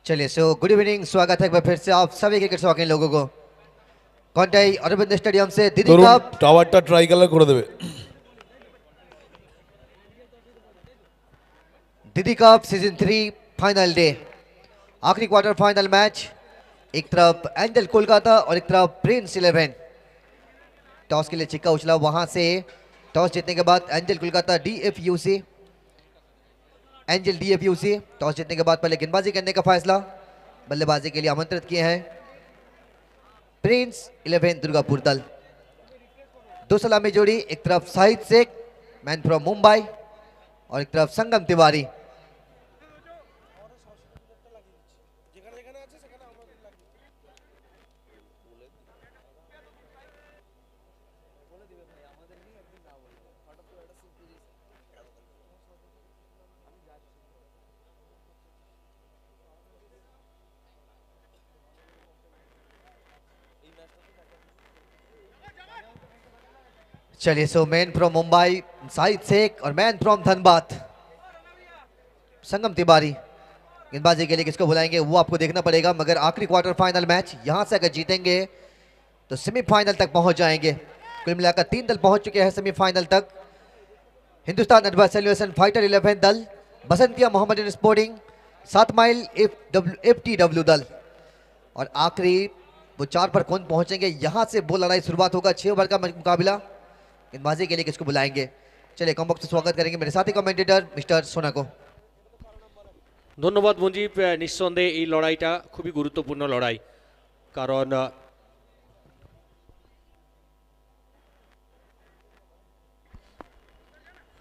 चलिए so good evening, स्वागत है एक बार फिर से आप सभी क्रिकेट शौकीन लोगों को कौंटाई अरविंद स्टेडियम से दीदी তরুণ कप টাওয়ারটা ট্রাই কালার করে দেবে। दीदी कप सीजन 3 फाइनल डे, आखिरी क्वार्टर फाइनल मैच। एक तरफ एंजल कोलकाता और एक तरफ प्रिंस 11। टॉस के लिए छिक्का उछला, वहां से टॉस जीतने के बाद एंजल कोलकाता डीएफयूसी एंजल डीएफयूसी टॉस जीतने के बाद पहले गेंदबाजी करने का फैसला बल्लेबाजी के लिए आमंत्रित किए हैं प्रिंस 11 दुर्गापुर दल। दो सलामी जोड़ी, एक तरफ साहिद शेख मैन फ्रॉम मुंबई और एक तरफ संगम तिवारी। चलिए so man from Mumbai Sahid Sheikh और मैन फ्रॉम धनबाद संगम तिवारी। गेंदबाजी के लिए किसको बुलाएंगे वो आपको देखना पड़ेगा, मगर आखिरी क्वार्टर फाइनल मैच यहां से अगर जीतेंगे तो सेमीफाइनल तक पहुंच जाएंगे। कुल मिलाकर 3 दल पहुंच चुके हैं सेमीफाइनल तक। हिंदुस्तान एडवर्स एलिवेशन फाइटर 11 दल, बसंतिया मोहम्मदन स्पोर्टिंग, 7 माइल एफटीडब्ल्यू दल और आखिरी वो 4 पर कौन पहुंचेंगे, यहां से वो लड़ाई शुरुआत होगा। 6 ओवर का मुकाबला, गेंदबाजी के लिए किसको बुलाएंगे। चलिए कॉम्बॉक्स से स्वागत करेंगे मेरे साथी कमेंटेटर मिस्टर सोना को। ধন্যবাদ মঞ্জীব। নিঃসন্দেহে এই লড়াইটা খুবই গুরুত্বপূর্ণ লড়াই, কারণ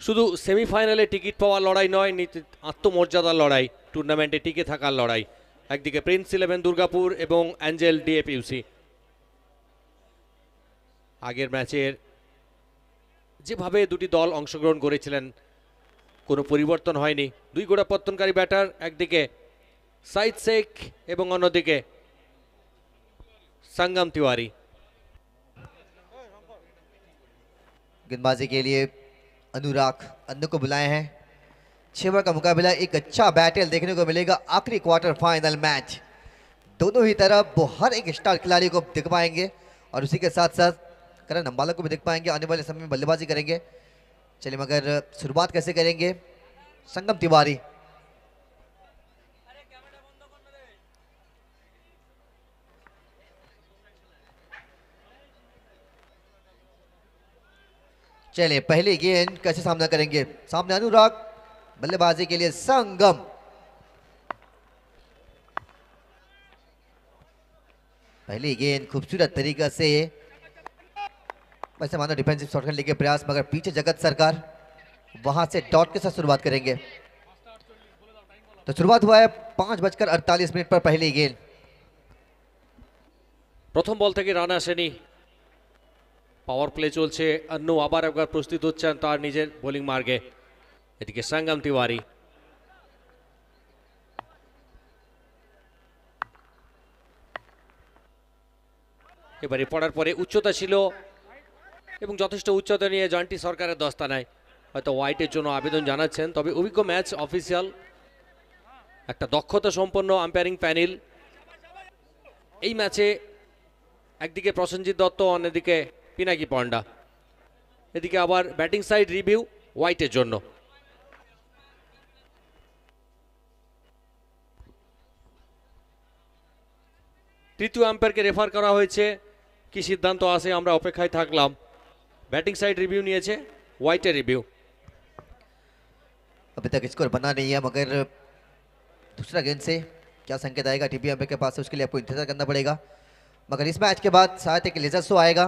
শুধু সেমিফাইনালে টিকিট পাওয়ার লড়াই নয়, আত্মমর্যাদার লড়াই, টুর্নামেন্টে টিকে থাকার লড়াই। একদিকে প্রিন্স 11 দুর্গাপুর এবং অ্যাঞ্জেল ডিএফইউসি। আগের ম্যাচের যেভাবে দুটি দল অংশগ্রহণ করেছিলেন কোনো পরিবর্তন হয়নি। দুই গোড়াপত্তনকারী ব্যাটার, একদিকে সাইদ শেখ এবং অন্যদিকে संगम तिवारी। गेंदबाजी के लिए अनुराग अन्नू को बुलाए हैं। 6 ओवर का मुकाबला, एक अच्छा बैटल देखने को मिलेगा। आखिरी क्वार्टर फाइनल मैच, दोनों ही तरफ वो हर एक स्टार खिलाड़ी को दिख पाएंगे और उसी के साथ साथ करण अंबाला को भी देख पाएंगे। आने वाले समय में बल्लेबाजी करेंगे। चलिए मगर शुरुआत कैसे करेंगे, संगम तिवारी। चलिए पहली गेंद कैसे सामना करेंगे, सामने अनुराग, बल्लेबाजी के लिए संगम। पहली गेंद खूबसूरत तरीका से, वैसे मानो डिफेंसिव शॉट खेलने के प्रयास, मगर पीछे जगत सरकार, वहां से डॉट के साथ शुरुआत करेंगे। तो शुरुआत हुआ है 5:48 पर पहली गेंद। প্রথম বল থেকে রান আসেনি, পাওয়ার প্লে চলছে। अन्नू আবার একবার প্রস্তুত হচ্ছেন তার নিজের বোলিং মার্গে। এদিকে संगम तिवारी, এবারে পড়ার পরে উচ্চতা ছিল এবং যথেষ্ট উচ্চতা নিয়ে জয়ন্টি সরকারের দস্তানায় হয়তো হোয়াইটের জন্য আবেদন জানাচ্ছেন। তবে অভিজ্ঞ ম্যাচ অফিসিয়াল, একটা দক্ষতা সম্পন্ন আম্পায়ারিং প্যানেল। এই ম্যাচে একদিকে প্রসেনজিৎ দত্ত, অন্যদিকে পিনাকি পন্ডা। এদিকে আবার ব্যাটিং সাইড রিভিউ হোয়াইটের জন্য। তৃতীয় আম্পায়ারকে রেফার করা হয়েছে, কি সিদ্ধান্ত আসে আমরা অপেক্ষায় থাকলাম। बैटिंग साइड रिव्यू नहीं है, व्हाइट रिव्यू। अभी तक स्कोर बना नहीं है, मगर दूसरा गेंद से क्या संकेत आएगा टीपी अंपायर के पास, उसके लिए आपको इंतजार करना पड़ेगा। मगर इस मैच के बाद शायद एक लेजर शो आएगा,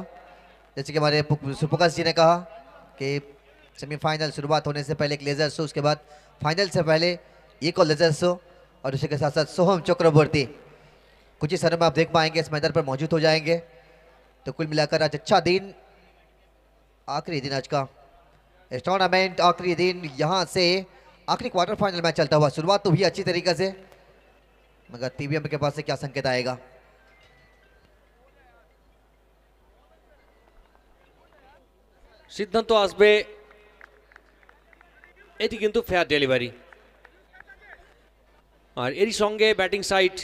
जैसे कि हमारे सुप्रकाश जी ने कहा कि सेमीफाइनल शुरुआत होने से पहले एक लेजर शो, उसके बाद फाइनल से पहले एक और लेजर शो, और उसी के साथ साथ सोहम चक्रवर्ती कुछ ही समय में आप देख पाएंगे इस मैदान पर मौजूद हो जाएंगे। तो कुल मिलाकर आज अच्छा दिन, आखिरी दिन आज का इस टूर्नामेंट, आखिरी दिन, यहां से आखिरी क्वार्टर फाइनल मैच चलता हुआ। शुरुआत तो हुई अच्छी तरीके से, मगर टीवीएम के पास से क्या संकेत आएगा। সিদ্ধান্ত আসবে, এটি কিন্তু ফেয়ার ডেলিভারি। আর এরই সঙ্গে ব্যাটিং সাইড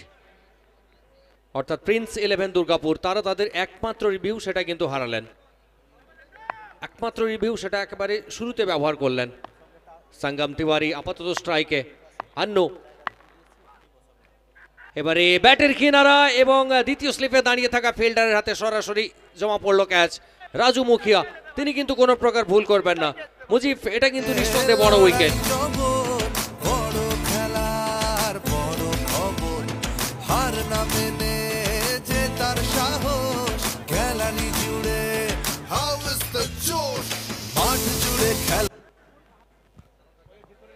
অর্থাৎ প্রিন্স 11 দুর্গাপুর তারা তাদের একমাত্র রিভিউ সেটা কিন্তু হারালেন। একমাত্র রিভিউ সেটা একেবারে শুরুতে ব্যবহার করলেন। সঙ্গম তিওয়ারি আপাতত স্ট্রাইকে, আন্নু এবারে ব্যাটের কিনারা এবং দ্বিতীয় স্লিপে দাঁড়িয়ে থাকা ফিল্ডারের হাতে সরাসরি জমা পড়লো ক্যাচ। রাজু মুখিয়া তিনি কিন্তু কোনো প্রকার ভুল করবেন না। মুজিব, এটা কিন্তু নিঃসন্দেহে বড় উইকেট।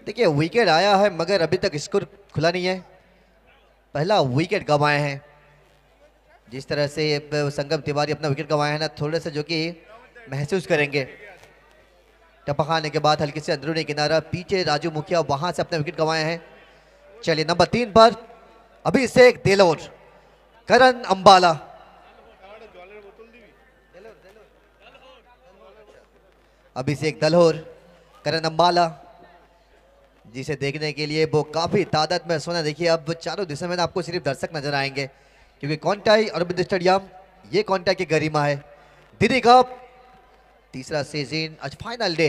देखिए विकेट आया है मगर अभी तक स्कोर खुला नहीं है। पहला विकेट गंवाए हैं। जिस तरह से संगम तिवारी अपना विकेट गंवाए हैं ना, थोड़े से जो कि महसूस करेंगे। टपकाने के बाद हल्की से अंदरूनी किनारा, पीछे राजू मुखिया वहां से अपने विकेट गंवाए हैं। चलिए नंबर 3 पर अभिषेक देलोर, करण अंबाला। अभिषेक दलहोर, करण अंबाला, जिसे देखने के लिए वो काफी तादाद में सोना। देखिए अब चारों दिशा में आपको सिर्फ दर्शक नजर आएंगे क्योंकि कॉन्टाई अरविंद स्टेडियम ये कॉन्टाई की गरिमा है। दिल्ली कप तीसरा सीजन आज फाइनल डे।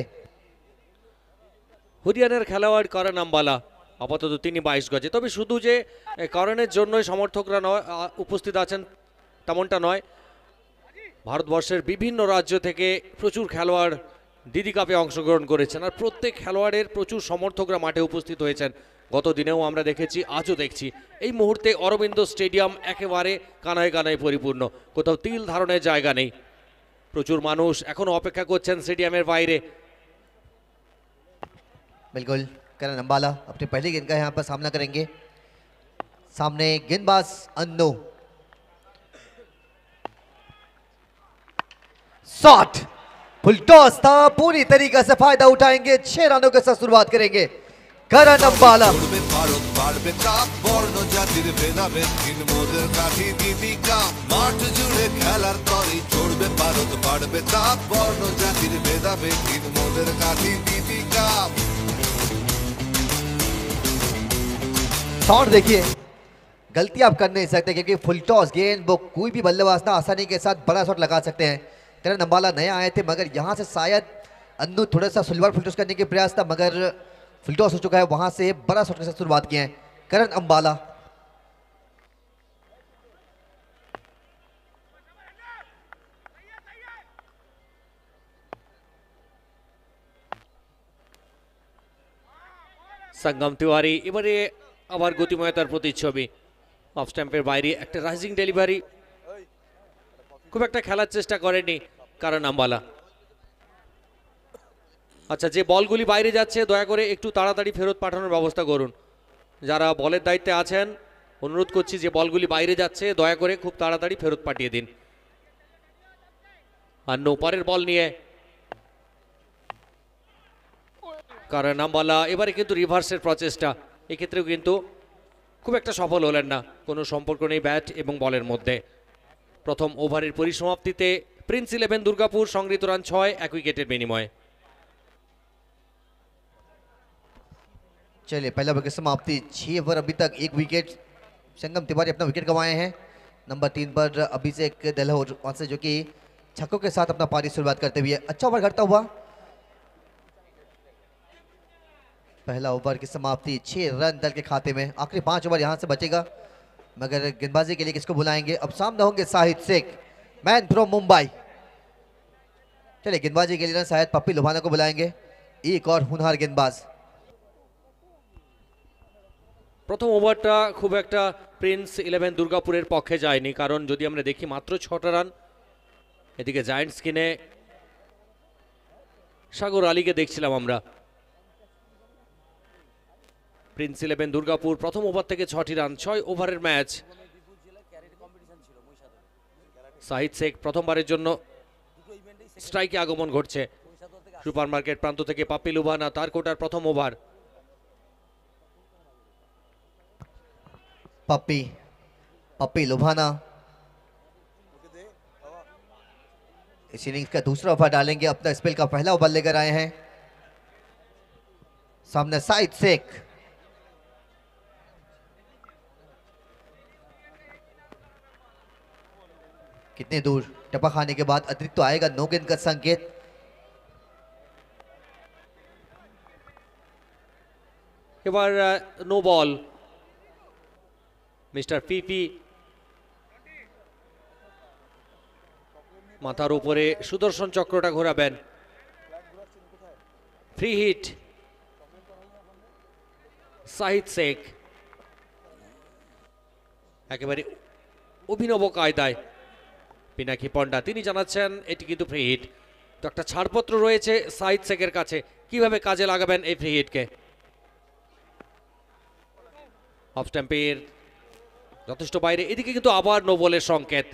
হরিয়ানার খেলোয়াড় করণ আম্বালা আপাতত তিনি 22 গজে। তবে শুধু যে করণের জন্যই সমর্থকরা উপস্থিত আছেন তেমনটা নয়। ভারতবর্ষের বিভিন্ন রাজ্য থেকে প্রচুর খেলোয়াড় দিদি কাপে অংশগ্রহণ করেছেন আর প্রত্যেক খেলোয়াড়ের প্রচুর সমর্থকরা মাঠে উপস্থিত হয়েছেন। গত দিনেও আমরা দেখেছি, আজও দেখছি। এই মুহূর্তে অরবিন্দ স্টেডিয়াম একেবারে কানায় কানায় পরিপূর্ণ, কোথাও তিল ধারণের জায়গা নেই। প্রচুর মানুষ এখনো অপেক্ষা করছেন স্টেডিয়ামের বাইরে। बिल्कुल करण अंबाला अपने पहले गेंद का यहाँ पर सामना करेंगे। सामने गेंदबाज अन्नू, शॉट फुल टॉस था, पूरी तरीके से फायदा उठाएंगे। 6 रनों के साथ शुरुआत करेंगे करण अंबाला। शॉट देखिए, गलती आप कर नहीं सकते क्योंकि फुल टॉस गेंद वो कोई भी बल्लेबाज ना आसानी के साथ बड़ा शॉट लगा सकते हैं। करण अंबाला नया आए थे मगर यहां से शायद अन्नू थोड़ा सा सिल्वर फुल टॉस करने के प्रयास था मगर फुल टॉस हो चुका है। वहां से बड़ा शॉट के साथ शुरुआत किए हैं करण अंबाला। সঙ্গম তিওয়ারি এবারে আবার গতিময়তার প্রতিচ্ছবি। অফ স্ট্যাম্পের বাইরে একটা রাইজিং ডেলিভারি, খুব একটা খেলার চেষ্টা করেনি কারণ আম্বালা। আচ্ছা, যে বলগুলি বাইরে যাচ্ছে দয়া করে একটু তাড়াতাড়ি ফেরত পাঠানোর ব্যবস্থা করুন। যারা বলের দায়িত্বে আছেন অনুরোধ করছি, যে বলগুলি বাইরে যাচ্ছে দয়া করে খুব তাড়াতাড়ি ফেরত পাঠিয়ে দিন। আর পরের বল নিয়ে কারণ আম্বালা এবারে কিন্তু রিভার্সের প্রচেষ্টা, এক্ষেত্রেও কিন্তু খুব একটা সফল হলেন না। কোনো সম্পর্ক নেই ব্যাট এবং বলের মধ্যে। প্রথম ওভারের পরিসমাপ্তিতে প্রিন্স 11 দুর্গাপুর সংগৃহীত রান 6 এক উইকেটের বিনিময়ে। चलिए पहला ओवर की समाप्ति 6 ओवर, अभी तक 1 विकेट। संगम तिवारी अपना विकेट गंवाए हैं। नंबर 3 पर अभिषेक दलहोर वहां से जो कि छक्कों के साथ अपना पारी शुरुआत करते हुए अच्छा ओवर करता हुआ। पहला ओवर की समाप्ति 6 रन दल के खाते में। आखिरी 5 ओवर यहां से बचेगा मगर गेंदबाजी के लिए किसको बुलाएंगे? अब सामने होंगे शाहिद शेख, मैन फ्रॉम मुंबई। चलिए गेंदबाजी के लिए ना शायद पप्पी लुभाना को बुलाएंगे, एक और हुनहार गेंदबाज। প্রথম ওভারটা খুব একটা প্রিন্স 11 দুর্গাপুরের পক্ষে যায়নি, কারণ যদি আমরা দেখি মাত্র 6টা রান। এদিকে জায়ান্ট স্কিনে সাগর আলীকে দেখছিলাম আমরা। প্রিন্স 11 দুর্গাপুর প্রথম ওভার থেকে 6টি রান, 6 ওভারের ম্যাচ। শাহিদ শেখ প্রথমবারের জন্য স্ট্রাইকে আগমন ঘটছে। সুপার মার্কেট প্রান্ত থেকে পাপ্পি লুভানা, তার কোটার প্রথম ওভার। पप्पी लुभाना इस इनिंग्स का दूसरा ओवर डालेंगे, अपना स्पेल का पहला ओवर लेकर आए हैं। सामने साइद शेख, कितने दूर, टपा खाने के बाद अतिरिक्त तो आएगा, नो गेंद का संकेत। এবার নো বল। মিস্টার পিপি মাথার উপরে সুদর্শন চক্রটা ঘোরাবেন। ফ্রি হিট সাহিদ শেখ, একেবারে অভিনব কায়দায় পিনাকি পন্ডা তিনি জানাচ্ছেন এটি কিন্তু ফ্রি হিট। তো একটা ছাড়পত্র রয়েছে সাহিদ শেখের কাছে, কিভাবে কাজে লাগাবেন এই ফ্রি হিটকে। অফ স্ট্যাম্পের যথেষ্ট বাইরে, এদিকে কিন্তু আবার নো বলের সংকেত।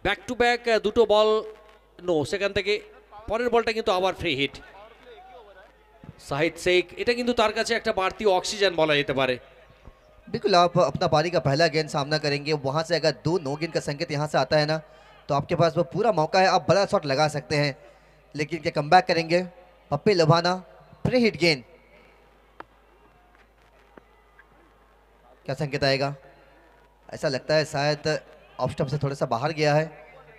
ব্যাক টু ব্যাক দুটো বল নো, সেখান থেকে পরের বলটা কিন্তু আবার ফ্রি হিট। সাহিদ শেখ এটা কিন্তু তার কাছে একটা বাড়তি অক্সিজেন বলা যেতে পারে। बिल्कुल, आप अपना पारी का पहला गेंद सामना करेंगे, वहां से अगर 2 नो गेंद का संकेत यहां से आता है ना, तो आपके पास वो पूरा मौका है, आप बड़ा शॉट लगा सकते हैं। लेकिन क्या कमबैक करेंगे पप्पी लुभाना, प्री हिट गेंद, क्या संकेत आएगा? ऐसा लगता है शायद ऑफ स्टंप से थोड़ा सा बाहर गया है,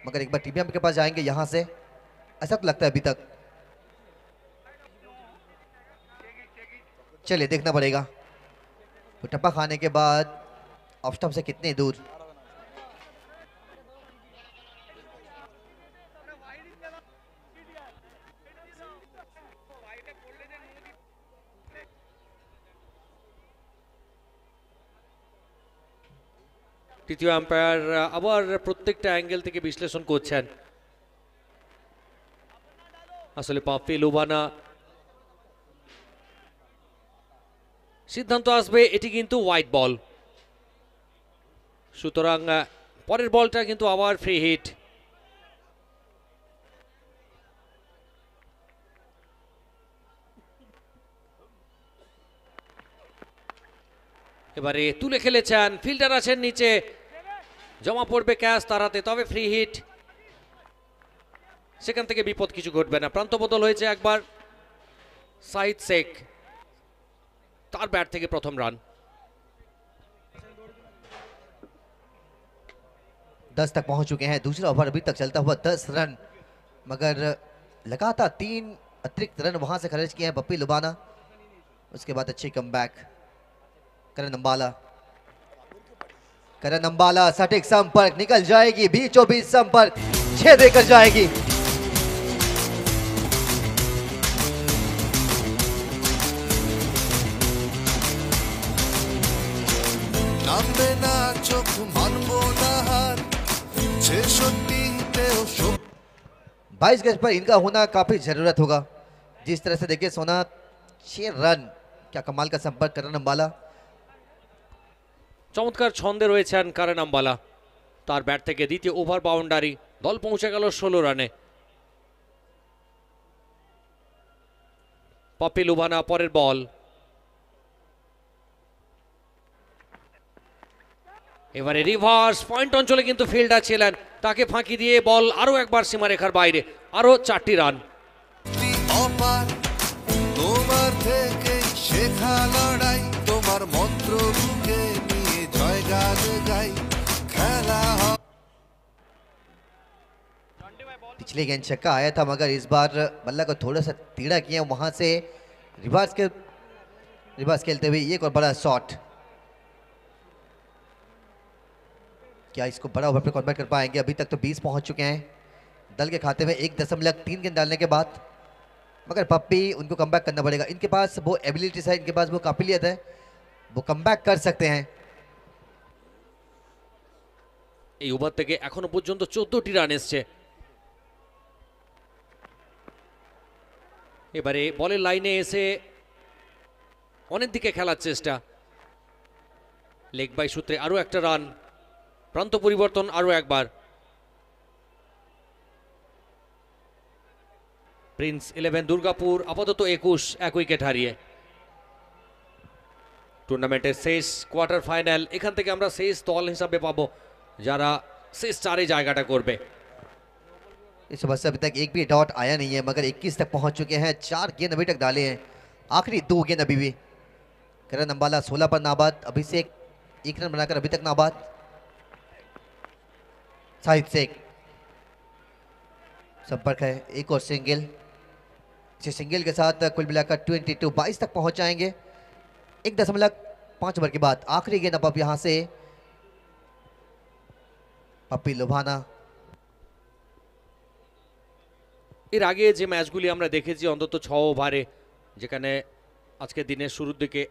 मगर एक बार टीपीएम के पास जाएंगे यहां से, ऐसा तो लगता है अभी तक। चलिए देखना पड़ेगा, तो टप्पा खाने के बाद ऑफ स्टंप से कितने दूर। তৃতীয় আম্পায়ার আবার প্রত্যেকটা অ্যাঙ্গেল থেকে বিশ্লেষণ করছেন। আসলে পাপ্পি লুবানা সিদ্ধান্ত আসবে এটি কিন্তু হোয়াইট বল, সুতরাং পরের বলটা কিন্তু আবার ফ্রি হিট। এবারে তুলে খেলেছেন, ফিল্ডার আছেন নিচে, জমা পড়বে ক্যাচ তারাতে, তবে ফ্রি হিট, সেখান থেকে বিপদ কিছু ঘটবে না। প্রান্ত বদল হয়েছে একবার, সাহিদ শেখ তার ব্যাট থেকে প্রথম রান। 10 तक पहुंच चुके हैं, दूसरा ओवर अभी तक चलता हुआ 10 रन, मगर लगातार 3 अतिरिक्त रन वहां से खर्च किए हैं पप्पी लुबाना। उसके बाद अच्छी कमबैक, करण अंबाला सटीक संपर्क, निकल जाएगी, बीचों बीच संपर्क, 6 देकर जाएगी। নামবে না চোখ, মানবো না হার, 66 22 गज पर इनका होना काफी जरूरत होगा। जिस तरह से देखिए सोना 6 रन, क्या कमाल का संपर्क करण अंबाला। চমৎকার ছন্দে রয়েছেন কারণ আম্বালা, তার ব্যাট থেকে দ্বিতীয় ওভার বাউন্ডারি, দল পৌঁছে গেল 16 রানে। পপি লুবানা পরের বল, এবারে রিভার্স পয়েন্ট অঞ্চলে কিন্তু ফিল্ডার ছিলেন, তাকে ফাঁকি দিয়ে বল আরো একবার সীমারেখার বাইরে, আরো 4টি রান। অপার তোমার থেকে শেখা লড়াই, তোমার মন্ত্র বুকে নিয়ে জয় গান গাই, খেলা पिछले गेंद छक्का आया था, मगर इस बार बल्ला को थोड़ा सा टीड़ा किया, वहां से रिवर्स खेलते हुए एक और बड़ा शॉट। क्या इसको बड़ा ओवर पे कन्वर्ट कर पाएंगे? अभी तक तो 20 पहुंच चुके हैं दल के खाते में 1.3 गेंद डालने के बाद, मगर पप्पी उनको कमबैक करना पड़ेगा। इनके पास वो एबिलिटीज है, इनके पास वो काबिलियत है, वो कमबैक कर सकते हैं। এই ওভার থেকে এখনো পর্যন্ত 14টি রান এসছে। এবারে বলের লাইনে এসে অনেক দিকে খেলার চেষ্টা, লেগ বাই সূত্রে আরো একটা রান, প্রান্ত পরিবর্তন আরো একবার। প্রিন্স 11 দুর্গাপুর আপাতত 21 এক উইকেট হারিয়ে। টুর্নামেন্টের শেষ কোয়ার্টার ফাইনাল, এখান থেকে আমরা শেষ দল হিসাবে পাবো যারা শেষ 4-এ জায়গাটা করবে। इस ओवर से अभी तक एक भी डॉट आया नहीं है, मगर 21 तक पहुंच चुके हैं। 4 गेंद अभी तक डाले हैं, आखिरी 2 गेंद अभी भी। करण अंबाला 16 पर नाबाद, अभिषेक 1 रन बनाकर अभी तक नाबाद। शाहिद शेख संपर्क है, एक और सिंगल। इसी सिंगल के साथ कुल मिलाकर 22 तक पहुंच जाएंगे। 1.5 ओवर के बाद आखिरी गेंद अब यहां से पप्पी लुभाना। এর আগে যে ম্যাচগুলি আমরা দেখেছি অন্তত 6 ওভারে, যেখানে আজকের দিনের শুরুর দিকে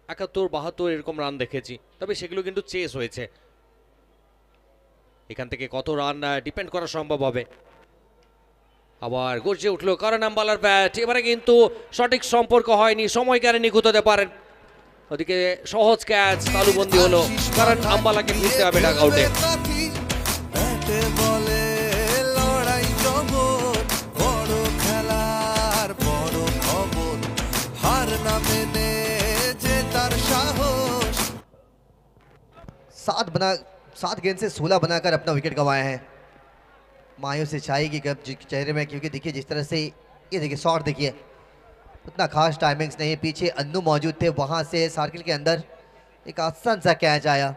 71-72 এরকম রান দেখেছি, তবে সেগুলো কিন্তু চেস হয়েছে। এখান থেকে কত রান ডিপেন্ড করা সম্ভব হবে। আবার গর্জে উঠলো কারণ আম্বালার ব্যাট, এবারে কিন্তু সঠিক সম্পর্ক হয়নি, সময় কেন নিখুঁত হতে পারেন। ওদিকে সহজ ক্যাচ, তালুবন্দি হলো, কারণ আম্বালাকে ফিরতে হবে ডাক আউটে। ব্যাটে বলে লড়াই জগৎ, বড় খেলার বড় খবর, হার না মেনে জেতার সাহস। 7 गेंद से 16 बनाकर अपना विकेट गंवाया है। मायूसी छाएगी कब चेहरे में, क्योंकि देखिए जिस तरह से ये देखिए शॉट देखिए, उतना खास टाइमिंग्स नहीं। पीछे अन्नू मौजूद थे, वहां से सर्किल के अंदर एक आसान सा कैच आया।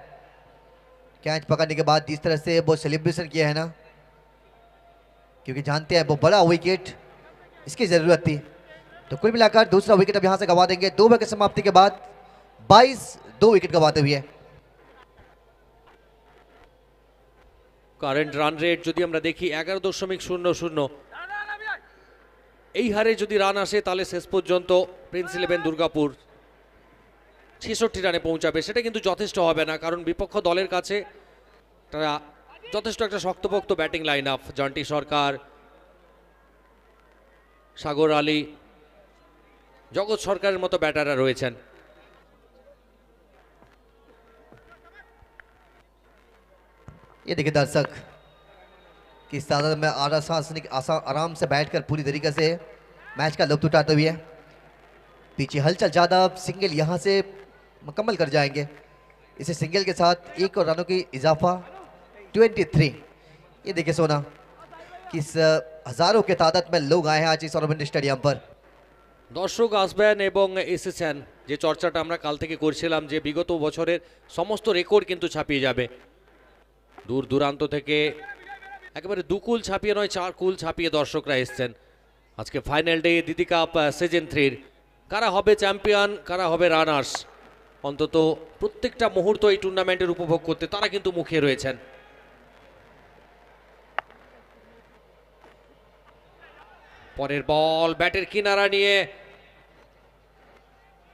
कैच पकड़ने के बाद जिस तरह से वो सेलिब्रेशन किया है ना, क्योंकि जानते हैं वो बड़ा विकेट, इसकी ज़रूरत थी। तो कुल मिलाकर दूसरा विकेट अब यहाँ से गंवा देंगे। 2 ओवर की समाप्ति के बाद 2 विकेट गंवाते हुए। কারেন্ট রান রেট যদি আমরা দেখি 11.00, এই হারে যদি রান আসে তাহলে শেষ পর্যন্ত প্রিন্স ইলেভেন দুর্গাপুর 66 রানে পৌঁছাবে। সেটা কিন্তু যথেষ্ট হবে না, কারণ বিপক্ষ দলের কাছে তারা যথেষ্ট একটা শক্তপোক্ত ব্যাটিং লাইন আপ। জন্টি সরকার, সাগর আলী, জগৎ সরকারের মতো ব্যাটাররা রয়েছেন। ये देखिए दर्शक किस तादाद में आराम से बैठकर पूरी तरीके से मैच का लुत्फ उठाते हुए। पीछे हलचल ज़्यादा, सिंगल यहाँ से मुकम्मल कर जाएंगे। इसे सिंगल के साथ 1 और रनों की इजाफा 23। ये देखिए सोना किस हज़ारों के तादाद में लोग आए हैं आज इस ऑरबिंदो स्टेडियम पर। দর্শক আসবেন এবং এসেছেন, যে চর্চাটা আমরা কাল থেকে করছিলাম, যে বিগত বছরের সমস্ত রেকর্ড কিন্তু ছাপিয়ে যাবে। দূর দূরান্ত থেকে একেবারে 2 কুল ছাপিয়ে নয়, 4 কুল ছাপিয়ে দর্শকরা এসছেন। আজকে ফাইনাল ডে দিদি কাপ সিজন 3। কারা হবে চ্যাম্পিয়ন, কারা হবে রানার্স, অন্তত প্রত্যেকটা মুহূর্ত এই টুর্নামেন্টের উপভোগ করতে তারা কিন্তু মুখিয়ে রয়েছেন। পরের বল ব্যাটের কিনারা নিয়ে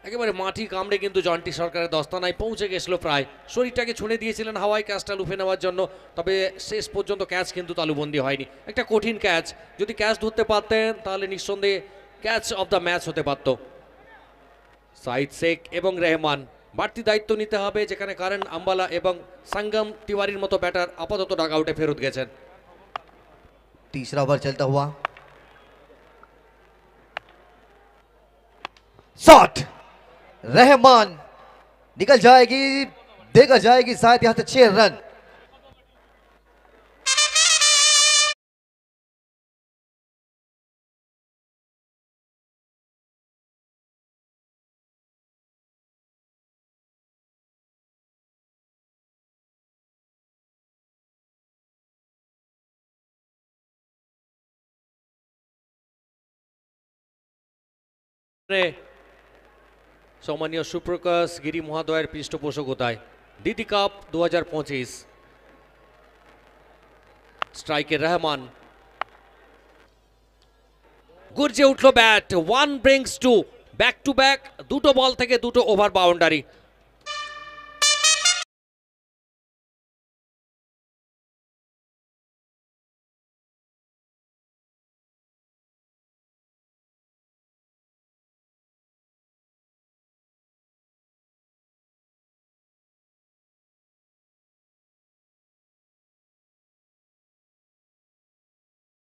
একেবারে মাটি কামড়ে কিন্তু জন্টি সরকারের দস্তানায় পৌঁছে গেছিল। প্রায় শরীরটাকে ছুঁড়ে দিয়েছিলেন হাওয়ায় ক্যাচটা লুফে নেওয়ার জন্য, তবে শেষ পর্যন্ত ক্যাচ কিন্তু তালুবন্দি হয়নি। একটা কঠিন ক্যাচ, যদি ক্যাচ ধরতে পারতেন তাহলে নিঃসন্দেহে ক্যাচ অফ দ্য ম্যাচ হতে পারত। শাহিদ শেখ এবং রেহমান বাড়তি দায়িত্ব নিতে হবে, যেখানে কারণ আম্বালা এবং সঙ্গম তিওয়ারির মতো ব্যাটার আপাতত ডাগ আউটে ফেরত গেছেন। तीसरा ओवर चलता हुआ, शॉट रहमान निकल जाएगी, देकर जाएगी शायद यहां से 6 रन। সম্মানীয় সুপ্রকাশ গিরি মহোদয়ের পৃষ্ঠপোষকতায় দিদি কাপ 2025। স্ট্রাইকের রহমান, গর্জে উঠলো bat. 1 brings 2, back to back, 2টো বল থেকে 2টো ওভার বাউন্ডারি।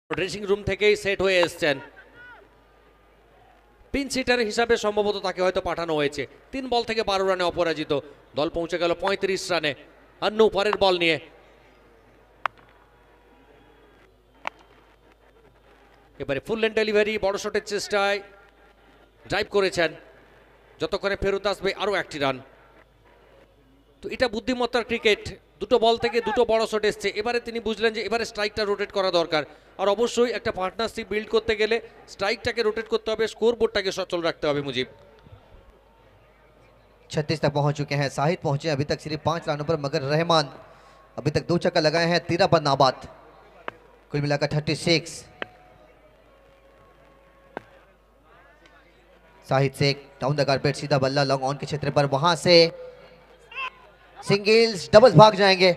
ড্রেসিং রুম থেকেই সেট হয়ে এসছেন। পিন সিটার হিসাবে সম্ভবত তাকে হয়তো পাঠানো হয়েছে। 3 বল থেকে 12 রানে অপরাজিত, দল পৌঁছে গেল 35 রানে। আন্নু পরের বল নিয়ে এবারে ফুল লেন ডেলিভারি, বড় শটের চেষ্টায় ড্রাইভ করেছেন, যতক্ষণে ফেরত আসবে আরও একটি রান। তো এটা বুদ্ধিমত্তার ক্রিকেট, দুটো বল থেকে দুটো বড় শট এসছে। এবারে তিনি বুঝলেন যে এবারে স্ট্রাইকটা রোটেট করা দরকার, আর অবশ্যই একটা পার্টনারশিপ বিল্ড করতে গেলে স্ট্রাইকটাকে রোটেট করতে হবে, স্কোর বোর্ডটাকে সচল রাখতে হবে। মুজিব 36 तक पहुंच चुके हैं। साहिद पहुंचे अभी तक सिर्फ 5 रनों पर, मगर रहमान अभी तक 2 छक्का लगाए हैं, 13 पर नाबाद, कुल मिलाकर 36। Sahid Sheikh down the carpet, सीधा बल्ला लॉन्ग ऑन के क्षेत्र पर, वहां से सिंगल्स डबल्स भाग जाएंगे।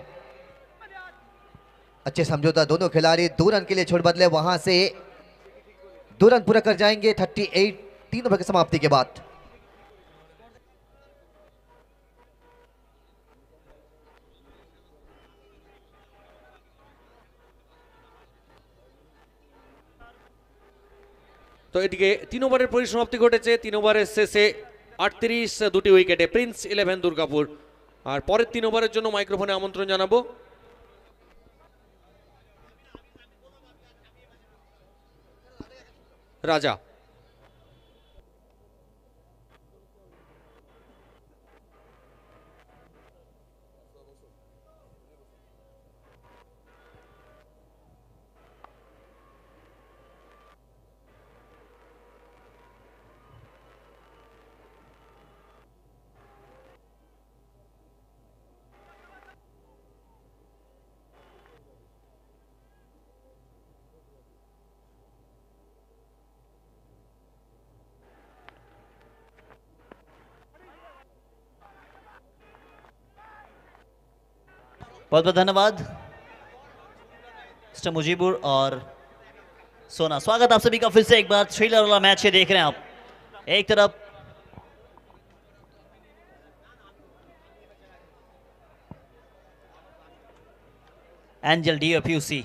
अच्छे समझौता, दोनों खिलाड़ी 2 रन के लिए छोड़ बदले, वहां से 2 रन पूरा कर जाएंगे 38 3 ओवर की समाप्ति के बाद। তো এদিকে 3 ওভারের পরিসমাপ্তি ঘটেছে। 3 ওভারের শেষে 38 দুটি উইকেটে প্রিন্স 11 দুর্গাপুর। আর পরের 3 ওভারের জন্য মাইক্রোফোনে আমন্ত্রণ জানাবো রাজা। बहुत बहुत धन्यवाद मिस्टर मुजीबुर और सोना। स्वागत आप सभी का फिर से एक बार थ्रिलर वाला मैच ये देख रहे हैं आप। एक तरफ एंजल डीएफयूसी,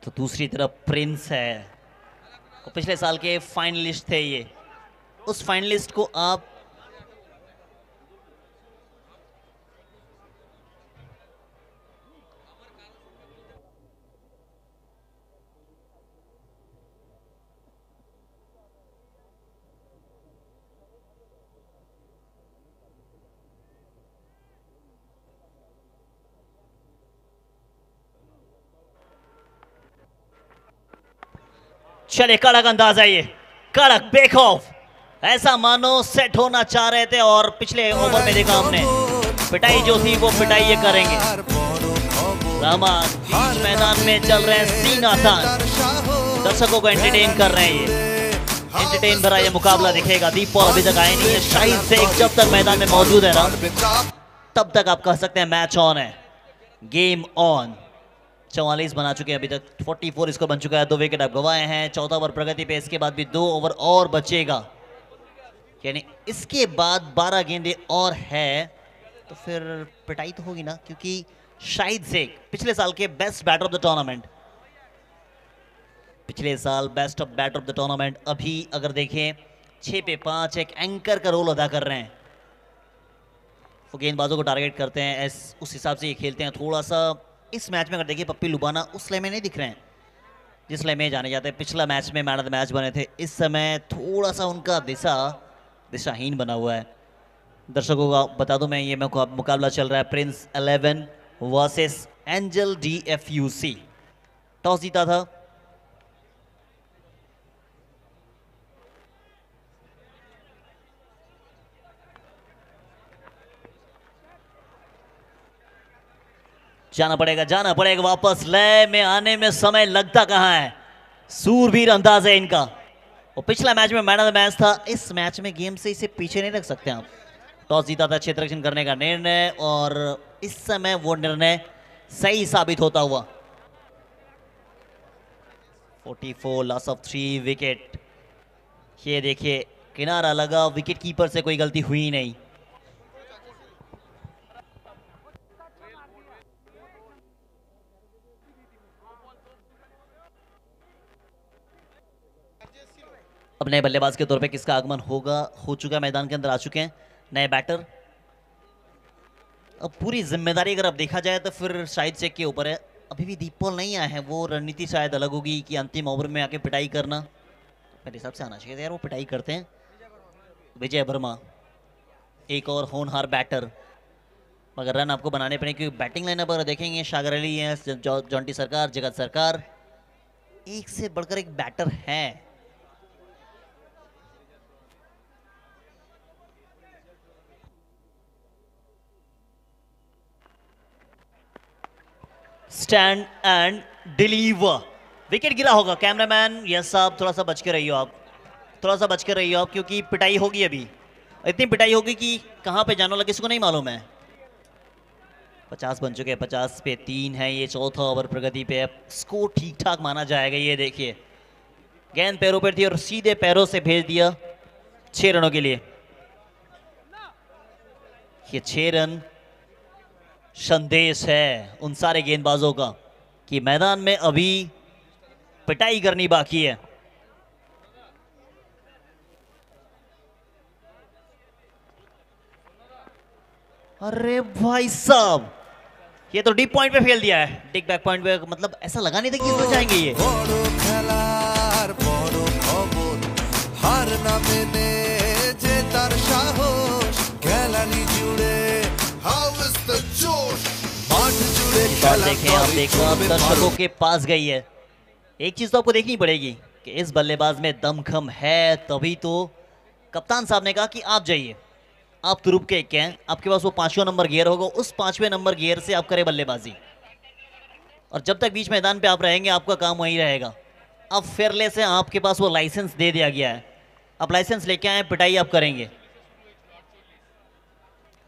तो दूसरी तरफ प्रिंस है। और पिछले साल के फाइनलिस्ट थे ये। उस फाइनलिस्ट को आप चले, कड़क अंदाज है ये, कड़क बेखौफ, ऐसा मानो सेट होना चाह रहे थे। और पिछले ओवर में देखा हमने पिटाई जो थी वो पिटाई ये करेंगे। रहमान बीच मैदान में चल रहे हैं, सीना तान, दर्शकों को एंटरटेन कर रहे हैं। ये एंटरटेन भरा ये मुकाबला दिखेगा। दीप पॉल अभी तक आए नहीं है। शाहिद शेख जब तक मैदान में मौजूद है ना, तब तक आप कह सकते हैं मैच ऑन है, गेम ऑन। 44 बना चुके हैं अभी तक, 44 इसको बन चुका है। 2 विकेट आप गंवाए हैं। 14 ओवर प्रगति पे, इसके बाद भी 2 ओवर और बचेगा, यानी इसके बाद 12 गेंदें और है, तो फिर पिटाई तो होगी ना, क्योंकि शाहिद शेख पिछले साल के best batter of the tournament, पिछले साल best of batter of the tournament. अभी अगर देखें 6 पे 5 एक एंकर का रोल अदा कर रहे हैं। वो गेंदबाजों को टारगेट करते हैं, उस हिसाब से ये खेलते हैं। थोड़ा सा इस मैच में अगर देखिए पप्पी लुबाना उस लय में नहीं दिख रहे हैं जिस लय में जाने जाते हैं। पिछला मैच में मैन ऑफ द मैच बने थे, इस समय थोड़ा सा उनका दिशाहीन बना हुआ है। दर्शकों का बता दूं मैं, ये मुकाबला चल रहा है प्रिंस 11 वर्सेस एंजल डीएफयूसी। टॉस जीता था जाना पड़ेगा वापस। लय में आने में समय लगता कहाँ है, सूरबीर अंदाज है इनका। और पिछला मैच में मैन ऑफ द मैच था, इस मैच में गेम से इसे पीछे नहीं रख सकते आप। टॉस जीता था, क्षेत्र रक्षण करने का निर्णय, और इस समय वो निर्णय सही साबित होता हुआ। 44 लॉस ऑफ 3 विकेट। ये देखिए किनारा लगा, विकेट कीपर से कोई गलती हुई नहीं। अब नए बल्लेबाज के तौर पे किसका आगमन होगा, हो चुका है, मैदान के अंदर आ चुके हैं नए बैटर। अब पूरी जिम्मेदारी अगर अब देखा जाए तो फिर शाहिद शेख के ऊपर है। अब अभी भी दीपपॉल नहीं आया है, वो रणनीति शायद अलग होगी कि अंतिम ओवर में आके पिटाई करना। मेरे हिसाब से आना चाहिए था यार, वो पिटाई करते हैं। विजय वर्मा एक और होनहार बैटर, मगर रन आपको बनाने पड़ेंगे क्योंकि बैटिंग लाइनअप अगर देखेंगे सागर अली है, जॉन्टी सरकार, जगत सरकार, एक से बढ़कर एक बैटर है। स्टैंड एंड डिलीवर, विकेट गिरा होगा कैमरामैन। यस साहब, थोड़ा सा बच के रहिए आप, थोड़ा सा बच के रहिए आप, क्योंकि पिटाई होगी अभी, इतनी पिटाई होगी कि कहां पे जाने लगे किसी को नहीं मालूम है। 50 बन चुके हैं, 50 पे 3 है, ये चौथा ओवर प्रगति पे है, स्कोर ठीक ठाक माना जाएगा। ये देखिए गेंद पैरों पर थी और सीधे पैरों से भेज दिया 6 रनों के लिए। ये 6 रन संदेश है उन सारे गेंदबाजों का कि मैदान में अभी पिटाई करनी बाकी है। अरे भाई साहब, ये तो डीप पॉइंट पे फेल दिया है, डिग बैक पॉइंट पे, मतलब ऐसा लगा नहीं था कि इसमें जाएंगे ये। বড় খেলার বড় খবর, হার না মেনে জেতার সাহস, গ্যালারি জুড়ে হাউ ইজ দ্য জোশ, মাঠ জুড়ে बात देखें आप, देखो आप दर्शकों के पास गई है। एक चीज तो आपको देखनी पड़ेगी कि इस बल्लेबाज में दमखम है, तभी तो कप्तान साहब ने कहा कि आप जाइए, आप तुरुप के एक हैं, आपके पास वो 5वां नंबर गियर होगा, उस 5वें नंबर गियर से आप करें बल्लेबाजी, और जब तक बीच मैदान पे आप रहेंगे आपका काम वही रहेगा। अब फेयरले से आपके पास वो लाइसेंस दे दिया गया है, आप लाइसेंस लेके आए, पिटाई आप करेंगे।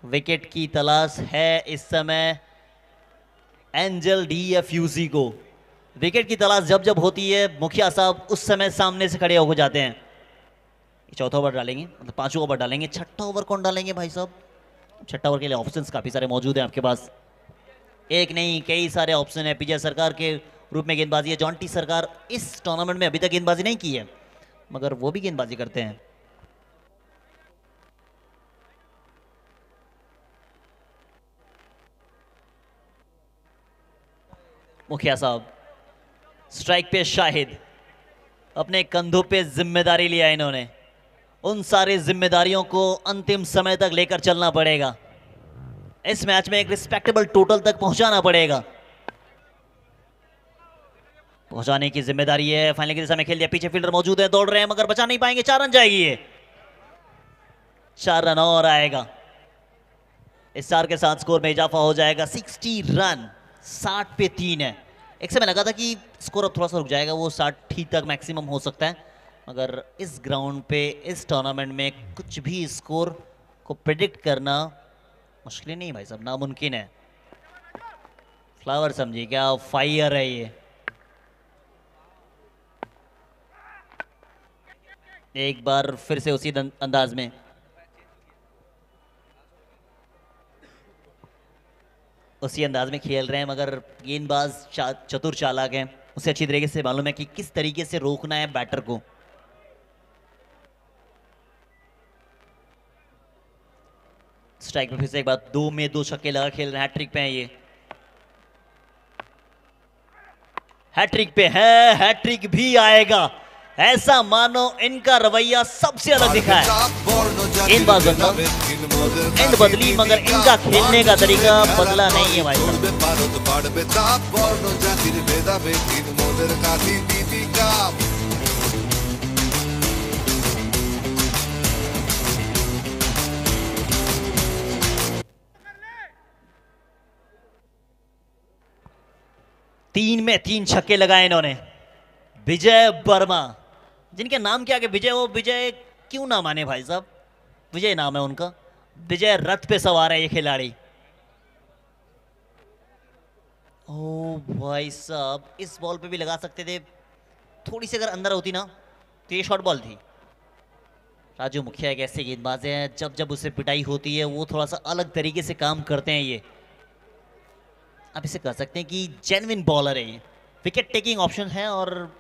विकेट की तलाश है इस समय एंजल डीएफयूसी को। विकेट की तलाश जब जब होती है मुखिया साहब उस समय सामने से खड़े हो जाते हैं। चौथा ओवर डालेंगे, मतलब 5वां ओवर डालेंगे, छठा ओवर कौन डालेंगे भाई साहब? छठा ओवर के लिए ऑप्शंस काफी सारे मौजूद हैं आपके पास, एक नहीं कई सारे ऑप्शन है। विजय सरकार के रूप में गेंदबाजी है, जॉन्टी सरकार इस टूर्नामेंट में अभी तक गेंदबाजी नहीं की है, मगर वो भी गेंदबाजी करते हैं। मुखिया साहब स्ट्राइक पे, शाहिद अपने कंधों पे जिम्मेदारी लिया इन्होंने, उन सारी जिम्मेदारियों को अंतिम समय तक लेकर चलना पड़ेगा। इस मैच में एक रिस्पेक्टेबल टोटल तक पहुंचाना पड़ेगा, पहुंचाने की जिम्मेदारी है। फाइनल की दिशा में खेल दिया, पीछे फील्डर मौजूद है, दौड़ रहे हैं मगर बचा नहीं पाएंगे। 4 रन जाएगी ये, 4 रन और आएगा, इस 4 के साथ स्कोर में इजाफा हो जाएगा। 60 रन, 60 पे 3 है। एक समय लगा था कि स्कोर अब थोड़ा सा रुक जाएगा, वो 60 ही तक मैक्सिमम हो सकता है, मगर इस ग्राउंड पे इस टूर्नामेंट में कुछ भी स्कोर को प्रेडिक्ट करना मुश्किल नहीं भाई साहब, नामुमकिन है। फ्लावर समझिए क्या, फायर है ये। एक बार फिर से उसी अंदाज में खेल रहे हैं, मगर गेंदबाज चतुर चालाक हैं, उसे अच्छी तरीके से मालूम है कि किस तरीके से रोकना है बैटर को। स्ट्राइक पे फिर से एक बार 2 में 2 छक्के लगा खेल रहे हैं, हैट्रिक पे है ये, हैट्रिक पे है, हैट्रिक भी आएगा, ऐसा मानो इनका रवैया सबसे अलग दिखा है। गेंदबाजों का एंड बदली, मगर इनका खेलने का तरीका बदला नहीं है भाई साहब। तीन में 3 छक्के लगाए इन्होंने। विजय वर्मा, जिनके नाम के आगे विजय, वो विजय क्यों ना माने भाई साहब, विजय नाम है उनका, विजय रथ पे सवार है ये खिलाड़ी। ओ भाई साहब, इस बॉल पे भी लगा सकते थे, थोड़ी सी अगर अंदर होती ना तो ये शॉर्ट बॉल थी। राजू मुखिया एक ऐसे गेंदबाज हैं, जब जब उससे पिटाई होती है वो थोड़ा सा अलग तरीके से काम करते हैं। ये आप इसे कह सकते हैं कि जेन्युइन बॉलर है ये, विकेट टेकिंग ऑप्शन है, और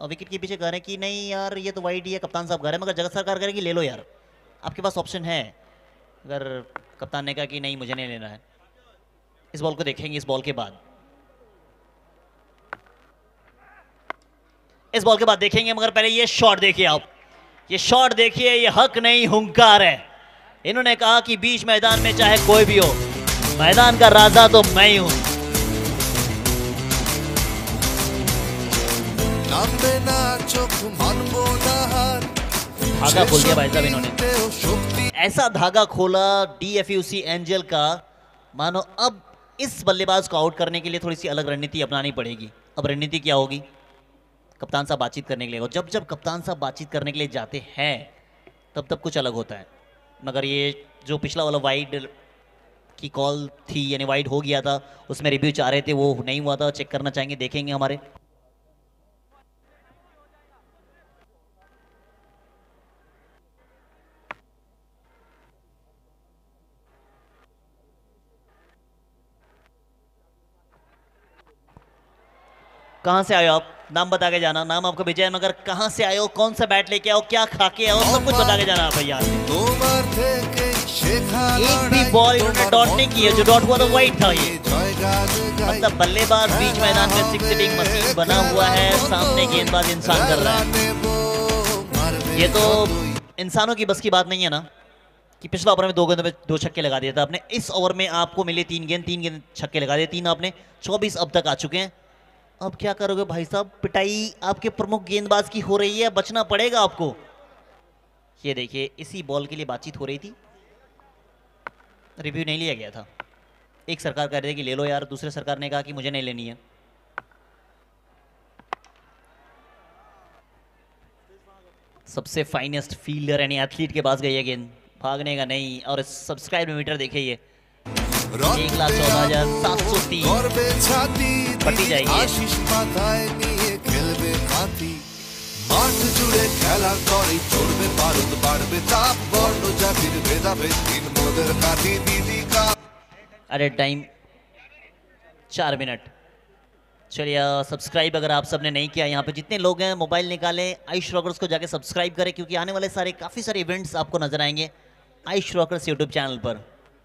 विकेट के पीछे कह रहे हैं कि नहीं यार ये तो वाइड ही है, कप्तान साहब कह रहे हैं, मगर जगत सरकार कह रहे हैं कि ले लो यार, आपके पास ऑप्शन है। अगर कप्तान ने कहा कि नहीं मुझे नहीं लेना है, इस बॉल को देखेंगे, इस बॉल के बाद इस बॉल के बाद देखेंगे, मगर पहले ये शॉट देखिए आप, ये शॉट देखिए, ये हक नहीं हुंकार है। इन्होंने कहा कि बीच मैदान में चाहे कोई भी हो, मैदान का राजा तो मैं ही हूं। নামবে না চোখ মানবো না হার धागा खोल दिया भाई साहब इन्होंने, ऐसा धागा खोला डीएफयूसी एंजल का, मानो अब इस बल्लेबाज को आउट करने के लिए थोड़ी सी अलग रणनीति अपनानी पड़ेगी। अब रणनीति क्या होगी? कप्तान साहब बातचीत करने के लिए, और जब जब कप्तान साहब बातचीत करने के लिए जाते हैं तब तब कुछ अलग होता है। मगर ये जो पिछला वाला वाइड की कॉल थी, यानी वाइड हो गया था, उसमें रिव्यू चाह रहे थे, वो नहीं हुआ था, चेक करना चाहेंगे, देखेंगे हमारे। कहां से आए हो आप? नाम बता के जाना। नाम आपका विजय, मगर कहां से आए हो, कौन सा बैट लेके आओ, क्या खा के आओ, सब कुछ बता के जाना आप भैया। তোমার থেকে শেখা एक भी बॉल इन्होंने डॉट नहीं की है, जो डॉट हुआ तो वाइड था ये। मतलब बल्लेबाज बीच मैदान में सिक्स सिटिंग मशीन बना हुआ है, सामने गेंदबाज इंसान कर रहा है। ये तो इंसानों की बस की बात नहीं है ना, कि पिछला ओवर में 2 गेंदों में 2 छक्के लगा दिया था आपने, इस ओवर में आपको मिले 3 गेंद छक्के लगा दिए, 3 आपने, 24 अब तक आ चुके हैं। अब क्या करोगे भाई साहब? पिटाई आपके प्रमुख गेंदबाज की हो रही है, बचना पड़ेगा आपको। ये देखिए, इसी बॉल के लिए बातचीत हो रही थी, रिव्यू नहीं लिया गया था। एक सरकार कह रही थी कि ले लो यार, दूसरे सरकार ने कहा कि मुझे नहीं लेनी है। सबसे फाइनेस्ट फील्डर यानी एथलीट के पास गई है गेंद, भागने का नहीं। और सब्सक्राइब मीटर देखिए, ये 1,14,730 গর্বে ছাতি पट्टी जाएगी। আশিস মাথায় নিয়ে খেলবে কাঁথি মাঠ জুড়ে খেলা করে চড়বে বারুদ বাড়বে তাপ বর্ণ জাতির ভেদাভেদ দিন মোদের কাঁথি দিদি কা अरे टाइम 4 मिनट। चलिए सब्सक्राइब अगर आप सबने नहीं किया, यहाँ पे जितने लोग हैं मोबाइल निकालें, आयुष रॉकर्स को जाके सब्सक्राइब करें, क्योंकि आने वाले काफ़ी सारे इवेंट्स आपको नजर आएंगे आयुष रॉकर्स यूट्यूब चैनल पर।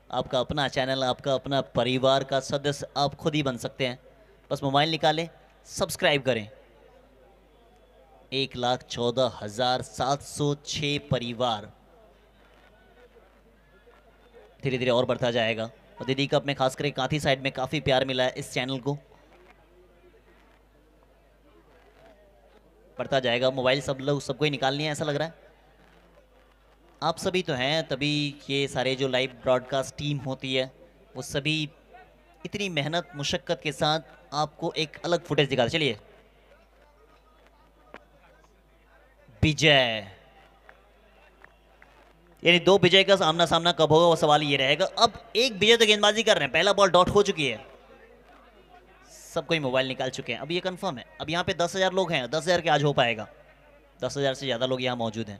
आपका अपना चैनल, आपका अपना परिवार का सदस्य आप खुद ही बन सकते हैं। बस मोबाइल निकालें, सब्सक्राइब करें। 1,14,706 परिवार धीरे धीरे और बढ़ता जाएगा। और दीदी कप में खास करके कांथी साइड में काफ़ी प्यार मिला है इस चैनल को, बढ़ता जाएगा। मोबाइल सब लोग सबको ही निकालनी है ऐसा लग रहा है। आप सभी तो हैं, तभी ये सारे जो लाइव ब्रॉडकास्ट टीम होती है वो सभी इतनी मेहनत मुशक्कत के साथ आपको एक अलग फुटेज दिखाते। चलिए विजय, यानी 2 विजय का आमना सामना कब होगा वो सवाल ये रहेगा। अब एक विजय तो गेंदबाजी कर रहे हैं, पहला बॉल डॉट हो चुकी है, सब कोई मोबाइल निकाल चुके हैं, अब ये कंफर्म है। अब यहाँ पे 10,000 लोग हैं, 10,000 के आज हो पाएगा, 10,000 से ज्यादा लोग यहाँ मौजूद हैं।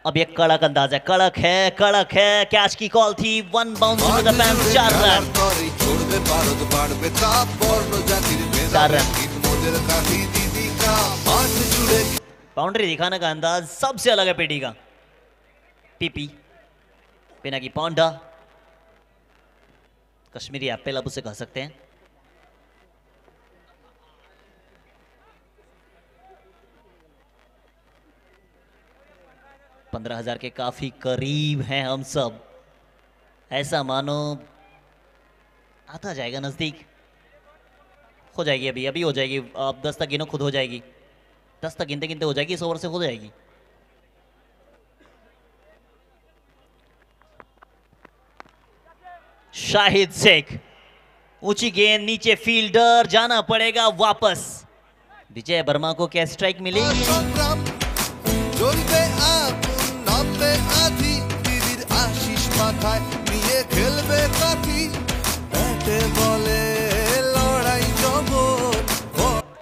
अब ये कड़क अंदाज है, कड़क है, कड़क है। कैच की कॉल थी, 1 bounce to the fans, 4 run. 4 run. Boundary दिखाने का अंदाज सबसे अलग है पेटी का। पीपी बिना की पौंडा, कश्मीरी एप्पल अब उसे कह सकते हैं। $15,000 के काफी करीब हैं हम सब, ऐसा मानो आता जाएगा नजदीक, हो जाएगी अभी अभी हो जाएगी। आप 10 तक गिनो, खुद हो जाएगी, 10 तक गिनते गिनते हो जाएगी, इस ओवर से हो जाएगी। शाहिद शेख, ऊंची गेंद, नीचे फील्डर, जाना पड़ेगा वापस। विजय वर्मा को क्या स्ट्राइक मिलेगी?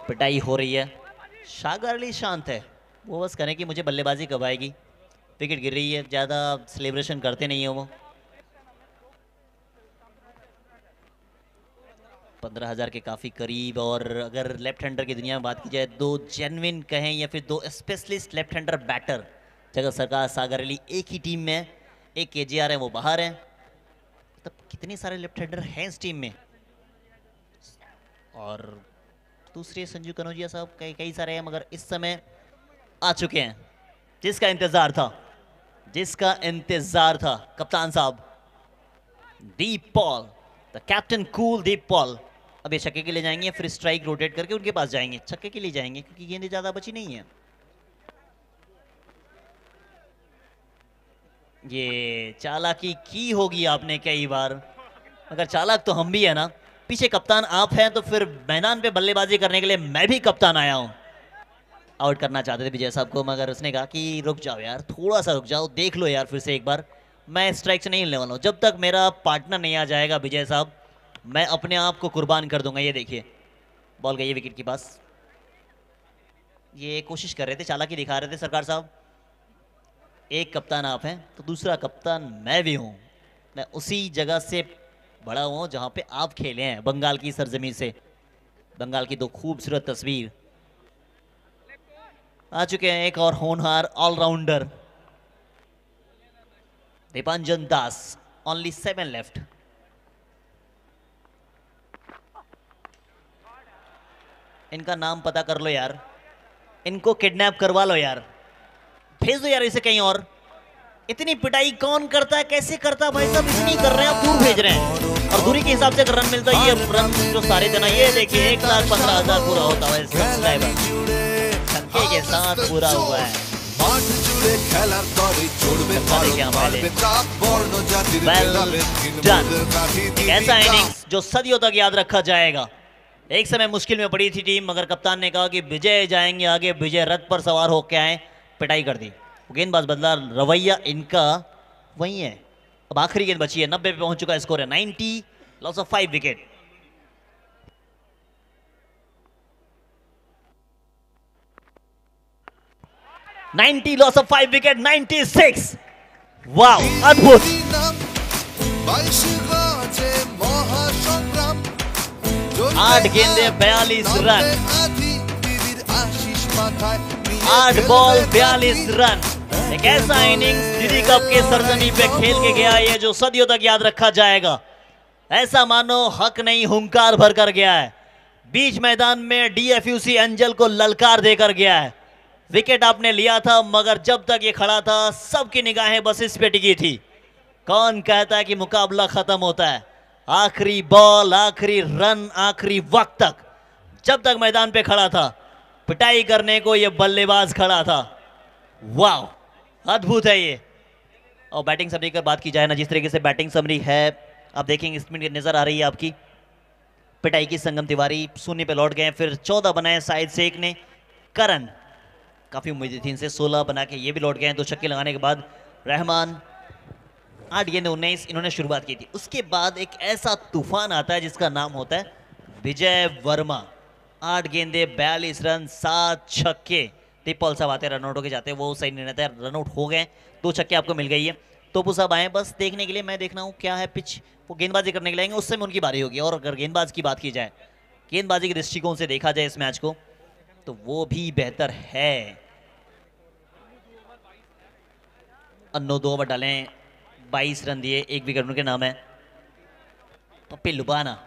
पिटाई हो रही है, सागर अली शांत है, वो बस करें कि मुझे बल्लेबाजी कब आएगी। विकेट गिर रही है, ज्यादा सेलिब्रेशन करते नहीं है वो। 15,000 के काफी करीब। और अगर लेफ्ट हैंडर की दुनिया में बात की जाए, 2 जेन्युइन कहें या फिर 2 स्पेशलिस्ट लेफ्ट हैंडर बैटर, जगत सरकार, सागर अली एक ही टीम में, एक केजीआर है वो बाहर है। तब कितने सारे लेफ्ट हैंडर हैं इस टीम में? और दूसरे संजू कनौजिया साहब कई सारे हैं, मगर इस समय आ चुके हैं जिसका इंतजार था कप्तान साहब Deep Paul, the captain cool Deep Paul. अब ये छक्के के लिए जाएंगे, फिर स्ट्राइक रोटेट करके उनके पास जाएंगे, छक्के के लिए जाएंगे क्योंकि गेंदें ज्यादा बची नहीं है। ये चालाकी की होगी आपने कई बार, मगर चालाक तो हम भी है ना। पीछे कप्तान आप हैं तो फिर मैदान पे बल्लेबाजी करने के लिए मैं भी कप्तान आया हूं। आउट करना चाहते थे विजय साहब को, मगर उसने कहा कि रुक जाओ यार, थोड़ा सा रुक जाओ, देख लो यार फिर से एक बार, मैं स्ट्राइक से नहीं हिलने वाला हूँ जब तक मेरा पार्टनर नहीं आ जाएगा विजय साहब, मैं अपने आप को कुर्बान कर दूंगा। ये देखिए बॉल गई है विकेट के पास। ये कोशिश कर रहे थे, चालाकी दिखा रहे थे सरकार साहब। एक कप्तान आप हैं तो दूसरा कप्तान मैं भी हूं, मैं उसी जगह से बड़ा हुआ जहां पे आप खेले हैं, बंगाल की सरजमी से। बंगाल की दो खूबसूरत तस्वीर आ चुके हैं, एक और होनहार ऑलराउंडर दीपांजन दास, ओनली 7 लेफ्ट। इनका नाम पता कर लो यार, इनको किडनैप करवा लो यार, भेज दो यार इसे कहीं और। इतनी पिटाई कौन करता है, कैसे करता है भाई साहब, इतनी कर रहे हैं आप, दूर भेज रहे हैं। और दूरी के हिसाब से अगर रन मिलता है, ये रन जो सारे देना, ये देखिए 1,15,000 पूरा होता है सब्सक्राइबर छक्के के साथ पूरा हुआ है। ऐसा इनिंग्स जो सदियों तक याद रखा जाएगा। एक समय मुश्किल में पड़ी थी टीम, मगर कप्तान ने कहा कि विजय जाएंगे आगे, विजय रथ पर सवार होकर आए, पिटाई कर दी। गेंदबाज बदला, रवैया इनका वही है। अब आखिरी गेंद बची है, 90 पे पहुंच चुका है, स्कोर है 90, loss of 5 wicket. Loss of 5 wicket, 96। वाह, अद्भुत। 8 गेंदे 42 रन, 8 बॉल 42 रन। एक ऐसा इनिंग्स दिल्ली कप के सरजमी पे खेल के गया है जो सदियों तक याद रखा जाएगा। ऐसा मानो हक नहीं हुंकार भर कर गया है, बीच मैदान में डीएफयूसी एंजल को ललकार देकर गया है। विकेट आपने लिया था, मगर जब तक ये खड़ा था सबकी निगाहें बस इस पे टिकी थी। कौन कहता है कि मुकाबला खत्म होता है? आखिरी बॉल, आखिरी रन, आखिरी वक्त तक, जब तक मैदान पे खड़ा था, पिटाई करने को ये बल्लेबाज खड़ा था। वाह, अद्भुत है ये। और बैटिंग समरी की बात की जाए ना, जिस तरीके से बैटिंग समरी है आप देखेंगे, इसमें नजर आ रही है आपकी। पिटाई की संगम तिवारी शून्य पे लौट गए, फिर 14 बनाए शाहिद शेख ने। करण, काफी उम्मीदें थी इनसे, 16 बना के ये भी लौट गए। 2 छक्के लगाने के बाद रहमान 8 गेंद 19 इन्होंने शुरुआत की थी। उसके बाद एक ऐसा तूफान आता है जिसका नाम होता है विजय वर्मा। 8 गेंदे 42 रन, 7 छक्के। दीपॉल साहब आते रनआउट होके जाते हैं, वो सही नहीं रहता है, रनआउट हो गए। 2 छक्के आपको मिल गई है। तोपू साहब आए बस देखने के लिए, मैं देखना हूँ क्या है पिच, वो गेंदबाजी करने के लिए आएंगे, उस समय उनकी बारी होगी। और अगर गेंदबाज की बात की जाए, गेंदबाजी के दृष्टिकोण से देखा जाए इस मैच को, तो वो भी बेहतर है। अन्नो 2 ओवर डालें, 22 रन दिए, 1 विकेट उनके नाम है। पप्पी लुबाना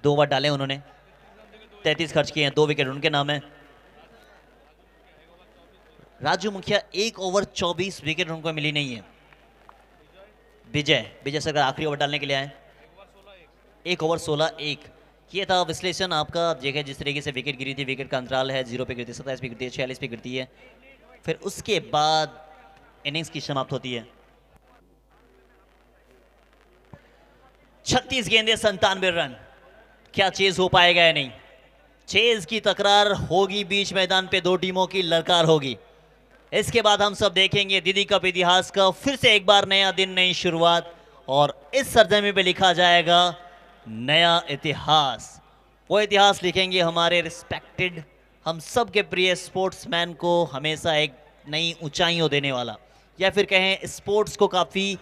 2 ओवर डाले उन्होंने, 33 खर्च किए हैं, 2 विकेट उनके नाम है। राजू मुखिया 1 ओवर 24 विकेट उनको मिली नहीं है। विजय सरकार आखिरी ओवर डालने के लिए आए, 1 ओवर 16 1। ये था विश्लेषण आपका। देखिए जिस तरीके से विकेट गिरी थी, विकेट का अंतराल है 0 पे गिरती है, 27 पे गिरती है, 46 पे गिरती है, फिर उसके बाद इनिंग्स की समाप्त होती है। 36 गेंदे 97 रन। क्या चेज हो पाएगा या नहीं? चेज की तकरार होगी, बीच मैदान पे 2 टीमों की ललकार होगी। इसके बाद हम सब देखेंगे दीदी कप इतिहास का फिर से एक बार नया दिन, नई शुरुआत, और इस सरजमी पे लिखा जाएगा नया इतिहास। वो इतिहास लिखेंगे हमारे रिस्पेक्टेड, हम सब के प्रिय स्पोर्ट्समैन को हमेशा एक नई ऊंचाइयों देने वाला, या फिर कहें स्पोर्ट्स को काफ़ी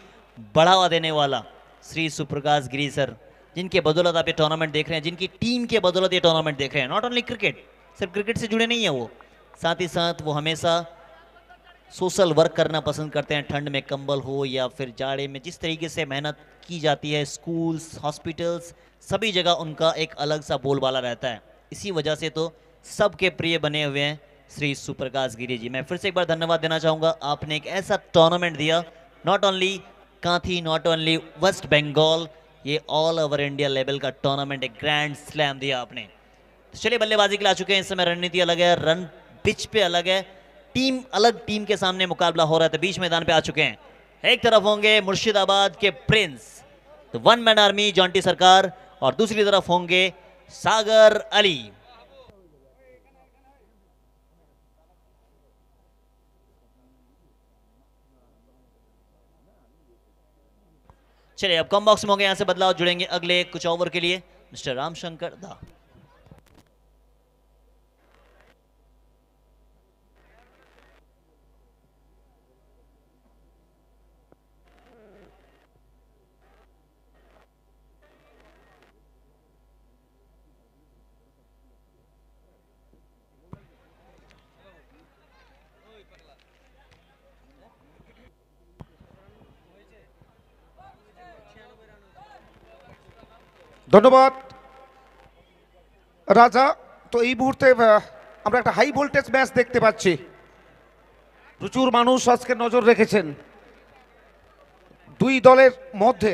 बढ़ावा देने वाला श्री सुप्रकाश गिरी सर, जिनके बदौलत आप ये टूर्नामेंट देख रहे हैं, जिनकी टीम के बदौलत ये टूर्नामेंट देख रहे हैं। नॉट ओनली क्रिकेट, सिर्फ क्रिकेट से जुड़े नहीं है वो, साथ ही साथ वो हमेशा सोशल वर्क करना पसंद करते हैं, ठंड में कंबल हो या फिर जाड़े में, जिस तरीके से मेहनत की जाती है स्कूल्स, हॉस्पिटल्स, सभी जगह उनका एक अलग सा बोलबाला रहता है। इसी वजह से तो सबके प्रिय बने हुए हैं श्री सुप्रकाश गिरी जी। मैं फिर से एक बार धन्यवाद देना चाहूँगा, आपने एक ऐसा टूर्नामेंट दिया, not only Kanthi, not only West Bengal, ये ऑल ओवर इंडिया लेवल का टूर्नामेंट, एक ग्रैंड स्लैम दिया आपने। तो चलिए बल्लेबाजी के लिए आ चुके हैं, इस समय रणनीति अलग है, रन पिच पे अलग है, टीम अलग, टीम के सामने मुकाबला हो रहा है। तो बीच मैदान पे आ चुके हैं, एक तरफ होंगे मुर्शिदाबाद के प्रिंस, तो वन मैन आर्मी जॉन्टी सरकार, और दूसरी तरफ होंगे सागर अली। चलिए अब कम बॉक्स में होंगे, यहां से बदलाव जुड़ेंगे अगले कुछ ओवर के लिए। मिस्टर रामशंकर दा। ধন্যবাদ রাজা। তো এই মুহূর্তে আমরা একটা হাই ভোল্টেজ ম্যাচ দেখতে পাচ্ছি, প্রচুর মানুষ আজকে নজর রেখেছেন দুই দলের মধ্যে।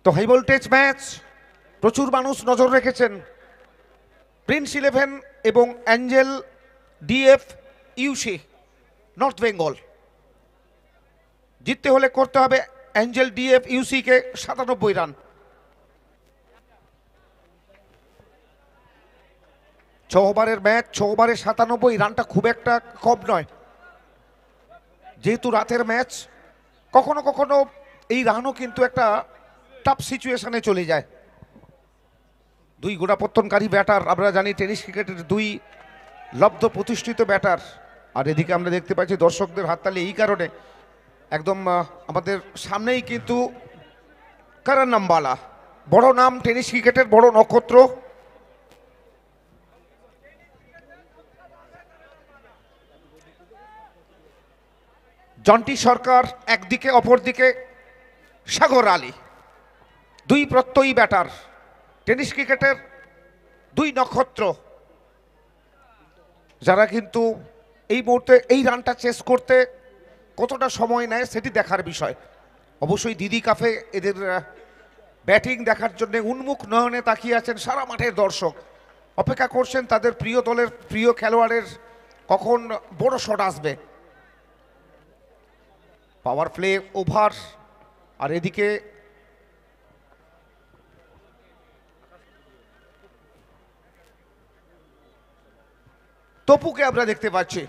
তো হাই ভোল্টেজ ম্যাচ, প্রচুর মানুষ নজর রেখেছেন প্রিন্স 11 এবং অ্যাঞ্জেল ডিএফ ইউসি নর্থ বেঙ্গল। জিততে হলে করতে হবে অ্যাঞ্জেল ডিএফ ইউসি কে 97 রান। 6 ওভারের ম্যাচ, 6 ওভারে 97 রানটা খুব একটা কম নয়। যেহেতু রাতের ম্যাচ, কখনো কখনো এই রানও কিন্তু একটা টাফ সিচুয়েশনে চলে যায়। দুই গোড়াপত্তনকারী ব্যাটার, আমরা জানি টেনিস ক্রিকেটের দুই লব্ধ প্রতিষ্ঠিত ব্যাটার। আর এদিকে আমরা দেখতে পাচ্ছি দর্শকদের হাততালি এই কারণে, একদম আমাদের সামনেই কিন্তু করণ আম্বালা, বড় নাম টেনিস ক্রিকেটের, বড় নক্ষত্র। জন্টি সরকার একদিকে, অপরদিকে সাগর আলী, দুই প্রত্যয়ী ব্যাটার, টেনিস ক্রিকেটের দুই নক্ষত্র, যারা কিন্তু এই মুহূর্তে এই রানটা চেস করতে কতটা সময় নেয় সেটি দেখার বিষয়। অবশ্যই দিদি কাফে এদের ব্যাটিং দেখার জন্য উন্মুখ নয়নে তাকিয়ে আছেন সারা মাঠের দর্শক, অপেক্ষা করছেন তাদের প্রিয় দলের প্রিয় খেলোয়াড়ের কখন বড় শট আসবে। পাওয়ার প্লে ওভার, আর এদিকে তপুকে আমরা দেখতে পাচ্ছি,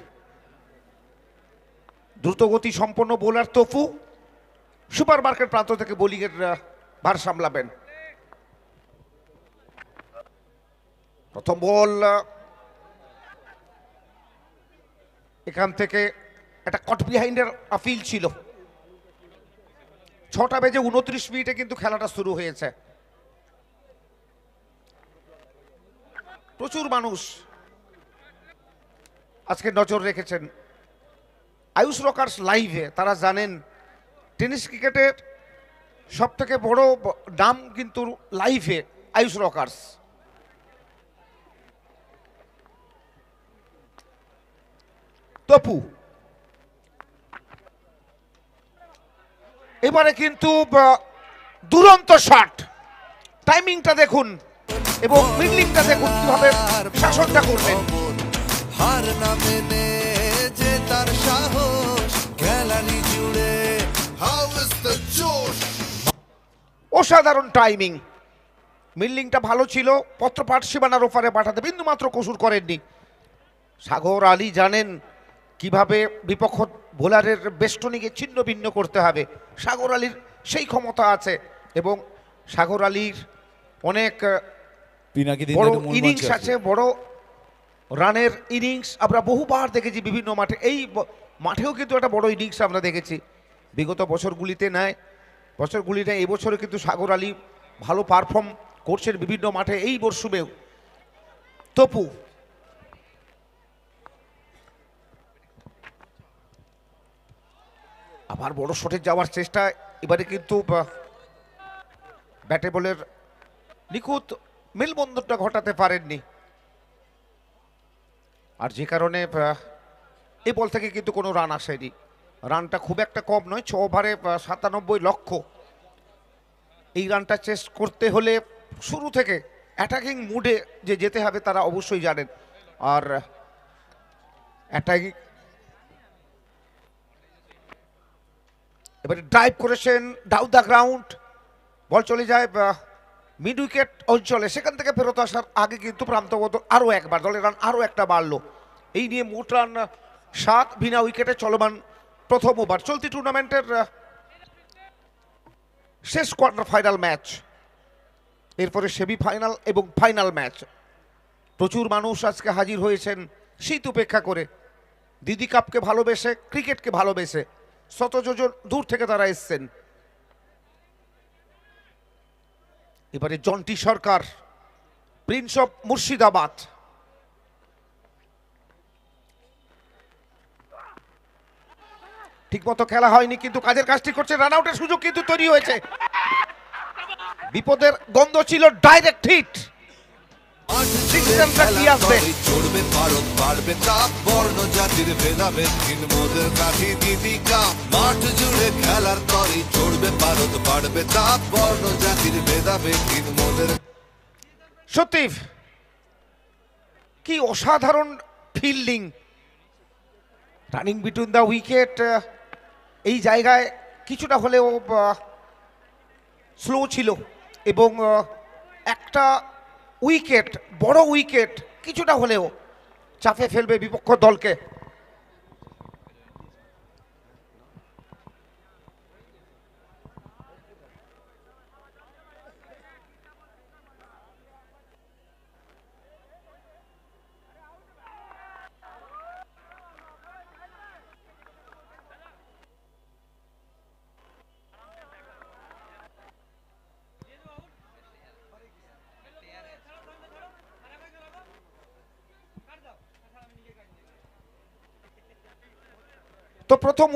দ্রুতগতি সম্পন্ন বোলার তপু সুপার মার্কেট প্রান্ত থেকে বোলিংয়ের ভার সামলাবেন। প্রথম বল, এখান থেকে একটা কট বিহাইন্ডের আপিল ছিল। 6:29 কিন্তু খেলাটা শুরু হয়েছে। প্রচুর মানুষ আজকে নজর রেখেছেন আয়ুষ রকার্স লাইভে। তারা জানেন টেনিস ক্রিকেটের সব থেকে বড় নাম কিন্তু লাইভে আয়ুষ রকার্স। তপু এবারে কিন্তু দুরন্ত শট, টাইমিংটা দেখুন এবং মিডলিংটা দেখুন কিভাবে শাসনটা করবেন। হার না মেনে যে তার সাহস খেলানি জুড়ে হাউ ইজ দ্য জোশ। অসাধারণ টাইমিং, মিডলিংটা ভালো ছিল, পত্রপাঠ সীমানার ওপারে পাঠাতে বিন্দুমাত্র কসুর করেননি। সাগর আলী জানেন কিভাবে বিপক্ষ বোলারের বেষ্টনীকে ছিন্ন ভিন্ন করতে হবে। সাগর আলীর সেই ক্ষমতা আছে এবং সাগর আলীর অনেক বড় ইনিংস আছে, বড় রানের ইনিংস আমরা বহুবার দেখেছি বিভিন্ন মাঠে। এই মাঠেও কিন্তু একটা বড় ইনিংস আমরা দেখেছি বিগত বছরগুলিতে নেয় বছরগুলিতে। এই বছরে কিন্তু সাগর আলী ভালো পারফর্ম করছেন বিভিন্ন মাঠে এই মরশুমেও। তপু আবার বড় শটে যাওয়ার চেষ্টা, এবারে কিন্তু ব্যাটে বলের নিখুঁত মেলবন্ধনটা ঘটাতে পারেননি, আর যে কারণে এই বল থেকে কিন্তু কোনো রান আসেনি। রানটা খুব একটা কম নয়, 6 ওভারে 97 লক্ষ। এই রানটা চেস করতে হলে শুরু থেকে অ্যাটাকিং মুডে যে যেতে হবে তারা অবশ্যই জানেন। আর অ্যাটাকিং এবারে ড্রাইভ করেছেন ডাউন দ্য গ্রাউন্ড, বল চলে যায় মিড উইকেট অঞ্চলে। সেখান থেকে ফেরত আসার আগে কিন্তু প্রান্তবদল আরও একবার, দলের রান আরও একটা বাড়লো। এই নিয়ে মোট রান 7 বিনা উইকেটে চলমান প্রথম ওভার। চলতি টুর্নামেন্টের শেষ কোয়ার্টার ফাইনাল ম্যাচ, এরপরে সেমিফাইনাল এবং ফাইনাল ম্যাচ। প্রচুর মানুষ আজকে হাজির হয়েছেন শীত উপেক্ষা করে, দিদি কাপকে ভালোবেসে, ক্রিকেটকে ভালোবেসে শত যোজন দূর থেকে তারা এসছেন। এবারে Jonty Sarkar, Prince of Murshidabad. ঠিকমতো খেলা হয়নি কিন্তু কাজের কাজটি করছে, রান আউটের সুযোগ কিন্তু তৈরি হয়েছে। বিপদের গন্ধ ছিল, ডাইরেক্ট হিট। চড়বে ভারত বাড়বে তাপ বর্ণ জাতির ভেদাভেদ মোদের কাঠি দিদি কাপ। মাঠ জুড়ে খেলার তরি চড়বে ভারত বাড়বে তাপ বর্ণ জাতির ভেদাভেদ মোদের। সত্যি কি অসাধারণ fielding, running between the wicket. এই জায়গায় কিছুটা হলেও স্লো ছিল এবং একটা উইকেট, বড় উইকেট কিছুটা হলেও চাপে ফেলবে বিপক্ষ দলকে। তো প্রথম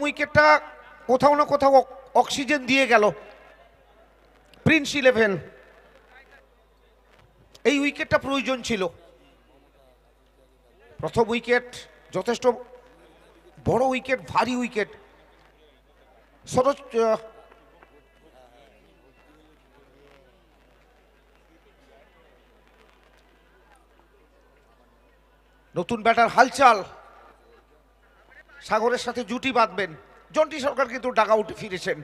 উইকেটটা কোথাও না কোথাও অক্সিজেন দিয়ে গেল প্রিন্স 11। এই উইকেটটা প্রয়োজন ছিল। প্রথম উইকেট যথেষ্ট বড় উইকেট, ভারী উইকেট। সরোজ নতুন ব্যাটার হালচাল সাগরের সাথে জুটি বাঁধবেন। জন্টি সরকার কিন্তু ডাগ আউটে ফিরেছেন।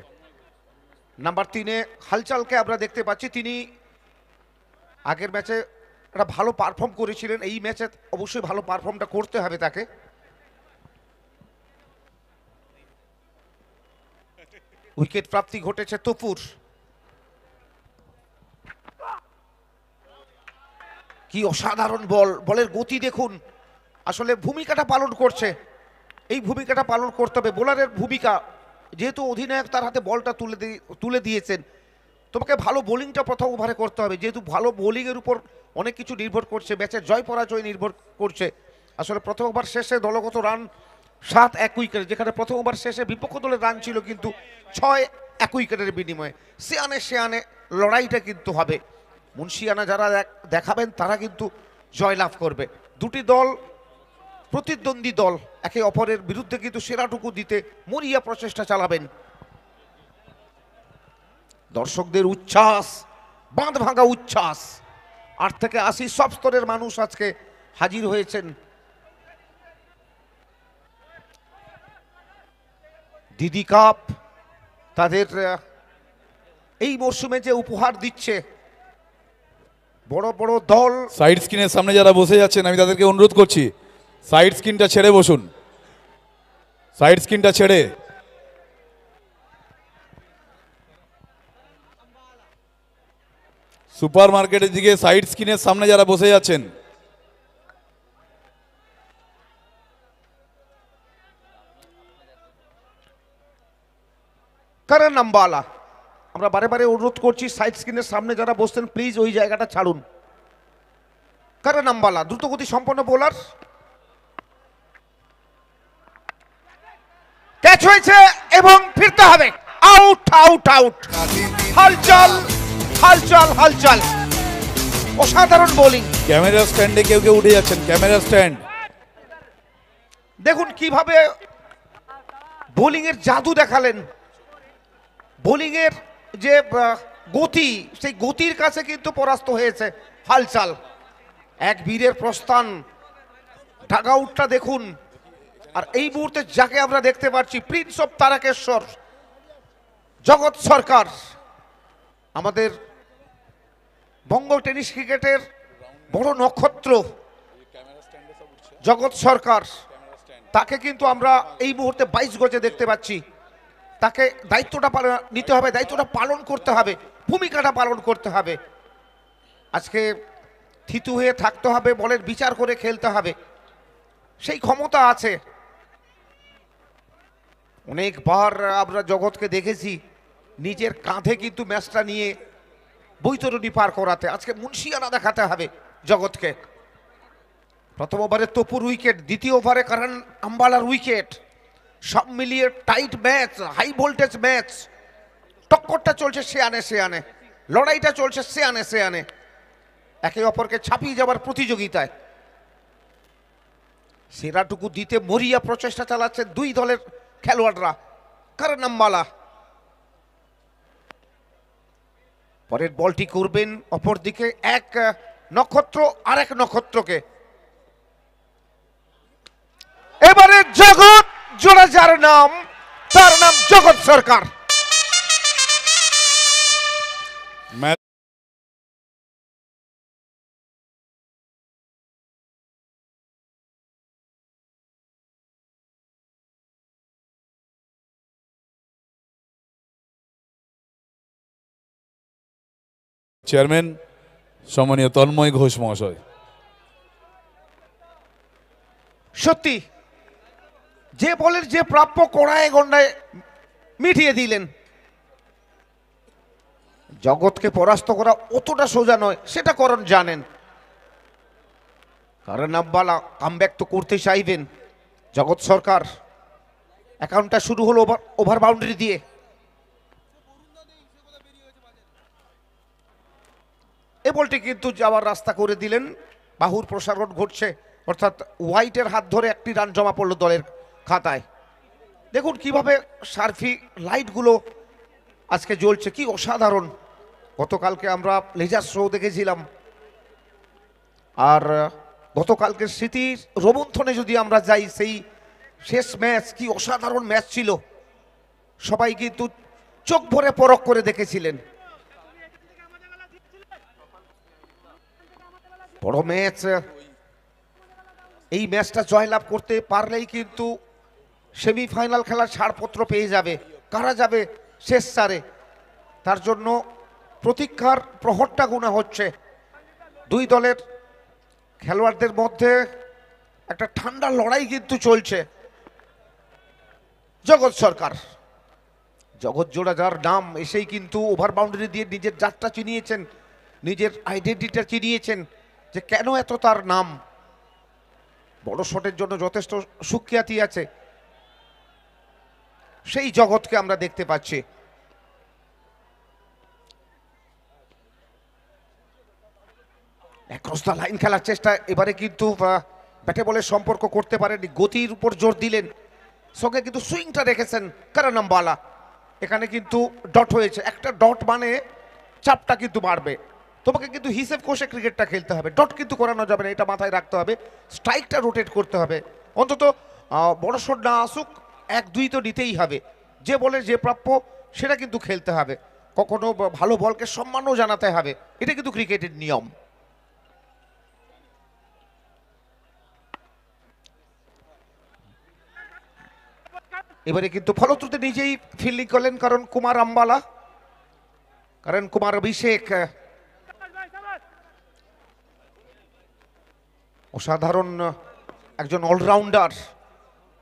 নাম্বার 3-এ হালচালকে আমরা দেখতে পাচ্ছি, তিনি আগের ম্যাচে একটা ভালো পারফর্ম করেছিলেন, এই ম্যাচে অবশ্যই ভালো পারফর্মটা করতে হবে তাকে। উইকেট প্রাপ্তি ঘটেছে তপুর। কি অসাধারণ বল, বলের গতি দেখুন, আসলে ভূমিকাটা পালন করছে। এই ভূমিকাটা পালন করতে হবে বোলারের ভূমিকা, যেহেতু অধিনায়ক তার হাতে বলটা তুলে দিয়েছেন, তোমাকে ভালো বোলিংটা প্রথম ওভারে করতে হবে, যেহেতু ভালো বোলিংয়ের উপর অনেক কিছু নির্ভর করছে, ম্যাচের জয় পরাজয় নির্ভর করছে। আসলে প্রথম ওভার শেষে দলগত রান 7-1 উইকেট, যেখানে প্রথম ওভার শেষে বিপক্ষ দলের রান ছিল কিন্তু 6-1 উইকেটের বিনিময়ে। সেয়ানে লড়াইটা কিন্তু হবে। মুন্সিয়ানা যারা দেখাবেন তারা কিন্তু জয়লাভ করবে। দুটি দল প্রতিদ্বন্দ্বী দল, একে অপরের বিরুদ্ধে কিন্তু সেরাটুকু দিতে মরিয়া প্রচেষ্টা চালাবেন। দর্শকদের উচ্ছ্বাস, বাঁধ ভাঙা উচ্ছ্বাস, 8 থেকে 80 সব স্তরের মানুষ আজকে হাজির হয়েছেন। দিদি কাপ তাদের এই মরশুমে যে উপহার দিচ্ছে, বড় বড় দল। সাইড স্ক্রিনের সামনে যারা বসে যাচ্ছেন আমি তাদেরকে অনুরোধ করছি সাইড স্ক্রিনটা ছেড়ে বসুন, সাইড স্ক্রিনটা ছেড়ে। সুপার মার্কেটের দিকে সাইড স্ক্রিনের সামনে যারা বসে যাচ্ছেন, কারণ নাম্বালা, আমরা বারে বারে অনুরোধ করছি সাইড স্ক্রিনের সামনে যারা বসছেন প্লিজ ওই জায়গাটা ছাড়ুন। কারণ নাম্বালা দ্রুতগতি সম্পন্ন বোলার, ক্যাচ হয়েছে এবং ফিরতে হবে। Out out out. হালচাল হালচাল হালচাল, অসাধারণ বোলিং। ক্যামেরা স্ট্যান্ডে কেউ কেউ উঠে যাচ্ছেন, ক্যামেরা স্ট্যান্ড দেখুন কিভাবে বোলিং এর জাদু দেখালেন। বোলিং এর যে গতি, সেই গতির কাছে কিন্তু পরাস্ত হয়েছে হালচাল। এক বীরের প্রস্থান, ডাগআউটটা দেখুন। আর এই মুহূর্তে যাকে আমরা দেখতে পাচ্ছি প্রিন্স অফ তারকেশ্বর, জগৎ সরকার, আমাদের বঙ্গ টেনিস ক্রিকেটের বড় নক্ষত্র জগৎ সরকার, তাকে কিন্তু আমরা এই মুহূর্তে 22 গজে দেখতে পাচ্ছি। তাকে দায়িত্বটা নিতে হবে, দায়িত্বটা পালন করতে হবে, ভূমিকাটা পালন করতে হবে। আজকে থিতু হয়ে থাকতে হবে, বলের বিচার করে খেলতে হবে, সেই ক্ষমতা আছে। অনেকবার আমরা জগৎকে দেখেছি নিজের কাঁধে কিন্তু ম্যাচটা নিয়ে বৈতরণী পার করাতে। আজকে মুন্সিয়ানা দেখাতে হবে জগৎকে। প্রথম ওভারে তপুর উইকেট, দ্বিতীয় ওভারে কারণ আম্বালার উইকেট, সব মিলিয়ে tight match, high voltage match. টক্করটা চলছে সেয়ানে, লড়াইটা চলছে সেয়ানে, একে অপরকে ছাপিয়ে যাবার প্রতিযোগিতায়। সেরাটুকু দিতে মরিয়া প্রচেষ্টা চালাচ্ছে দুই দলের খেলোয়াড়রা। কারণ আম্বালা পরের বলটি করবেন অপরদিকে এক নক্ষত্র আরেক নক্ষত্রকে। এবারে জগৎ জোড়া, যার নাম, তার নাম জগৎ সরকার। চেয়ারম্যান সম্মানীয় তন্ময় ঘোষ মহাশয়, সত্যি যে বলের যে প্রাপ্য কড়ায় গন্ডায় মিটিয়ে দিলেন। জগৎকে পরাস্ত করা অতটা সোজা নয়, সেটা করণ জানেন। কারণ আব্বালা কামব্যাক তো করতে চাইবেন। জগৎ সরকার, অ্যাকাউন্টটা শুরু হলো ওভার বাউন্ডারি দিয়ে। এ বলটি কিন্তু যাওয়ার রাস্তা করে দিলেন, বাহুর প্রসারণ ঘটছে, অর্থাৎ হোয়াইটের হাত ধরে একটি রান জমা পড়লো দলের খাতায়। দেখুন কিভাবে সার্ফি লাইটগুলো আজকে জ্বলছে, কি অসাধারণ। গতকালকে আমরা লেজার শো দেখেছিলাম, আর গতকালকের স্মৃতির রোমন্থনে যদি আমরা যাই, সেই শেষ ম্যাচ কি অসাধারণ ম্যাচ ছিল। সবাই কিন্তু চোখ ভরে পরখ করে দেখেছিলেন। বড় ম্যাচ, এই ম্যাচটা জয়লাভ করতে পারলেই কিন্তু সেমিফাইনাল খেলার ছাড়পত্র পেয়ে যাবে। কারা যাবে শেষ চারে, তার জন্য প্রতীক্ষার প্রহরটা গোনা হচ্ছে। দুই দলের খেলোয়াড়দের মধ্যে একটা ঠান্ডা লড়াই কিন্তু চলছে। জগৎ সরকার জগৎজোড়া যার নাম, এসেই কিন্তু ওভার বাউন্ডারি দিয়ে নিজের জাতটা চিনিয়েছেন, নিজের আইডেন্টিটিটা চিনিয়েছেন যে কেন এত তার নাম। বড় শটের জন্য যথেষ্ট সুখ্যাতি আছে, সেই জগৎকে আমরা দেখতে পাচ্ছি। অ্যাক্রস দ্য লাইন খেলার চেষ্টা, এবারে কিন্তু ব্যাটে বলে সম্পর্ক করতে পারেনি, গতির উপর জোর দিলেন, সঙ্গে কিন্তু সুইংটা রেখেছেন কারানামবালা। এখানে কিন্তু ডট হয়েছে, একটা ডট মানে চাপটা কিন্তু বাড়বে, তোমাকে কিন্তু হিসেব কষে ক্রিকেটটা খেলতে হবে, ডট কিন্তু করানো যাবে না, এটা মাথায় রাখতে হবে। স্ট্রাইকটা রোটেট করতে হবে, অন্তত বড় শট না আসুক, 1-2 তো নিতেই হবে, যে বলে যে প্রাপ্য সেটা কিন্তু খেলতে হবে, কখনো ভালো বলকে সম্মানও জানাতে হবে, এটা কিন্তু ক্রিকেটের নিয়ম। এবারে কিন্তু ফলশ্রুতি নিজেই ফিল্ডিং করলেন কারণ কুমার অভিষেক অসাধারণ একজন অলরাউন্ডার,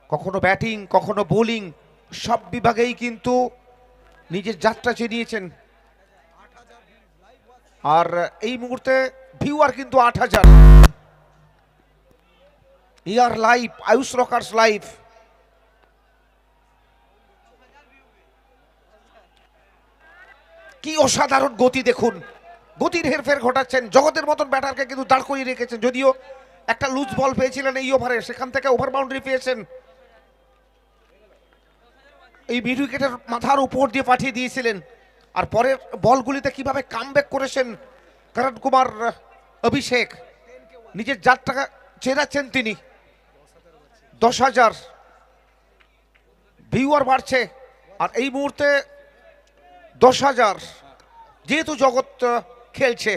কখনো ব্যাটিং কখনো বোলিং সব বিভাগেই কিন্তু নিজের যাত্রা চিনিয়েছেন। আর এই মুহূর্তে ভিউয়ার কিন্তু 8,000, ইয়ার লাইভ, আয়ুষ রকার্স লাইভ। কি অসাধারণ গতি দেখুন, গতির হেরফের ঘটাচ্ছেন, জগতের মতন ব্যাটারকে কিন্তু দাঁড় করিয়ে রেখেছেন, যদিও একটা লুজ বল পেয়েছিলেন এই ওভারে, সেখান থেকে ওভার বাউন্ডারি পেয়েছেন, এই মিড উইকেটের মাথার উপর দিয়ে পাঠিয়ে দিয়েছিলেন, আর পরের বলগুলিতে কিভাবে কামব্যাক করেছেন করণ কুমার অভিষেক, নিজের জাতটা চেনাচ্ছেন তিনি। 10,000 ভিউয়ার বাড়ছে, আর এই মুহূর্তে 10,000 যেহেতু জগৎ খেলছে,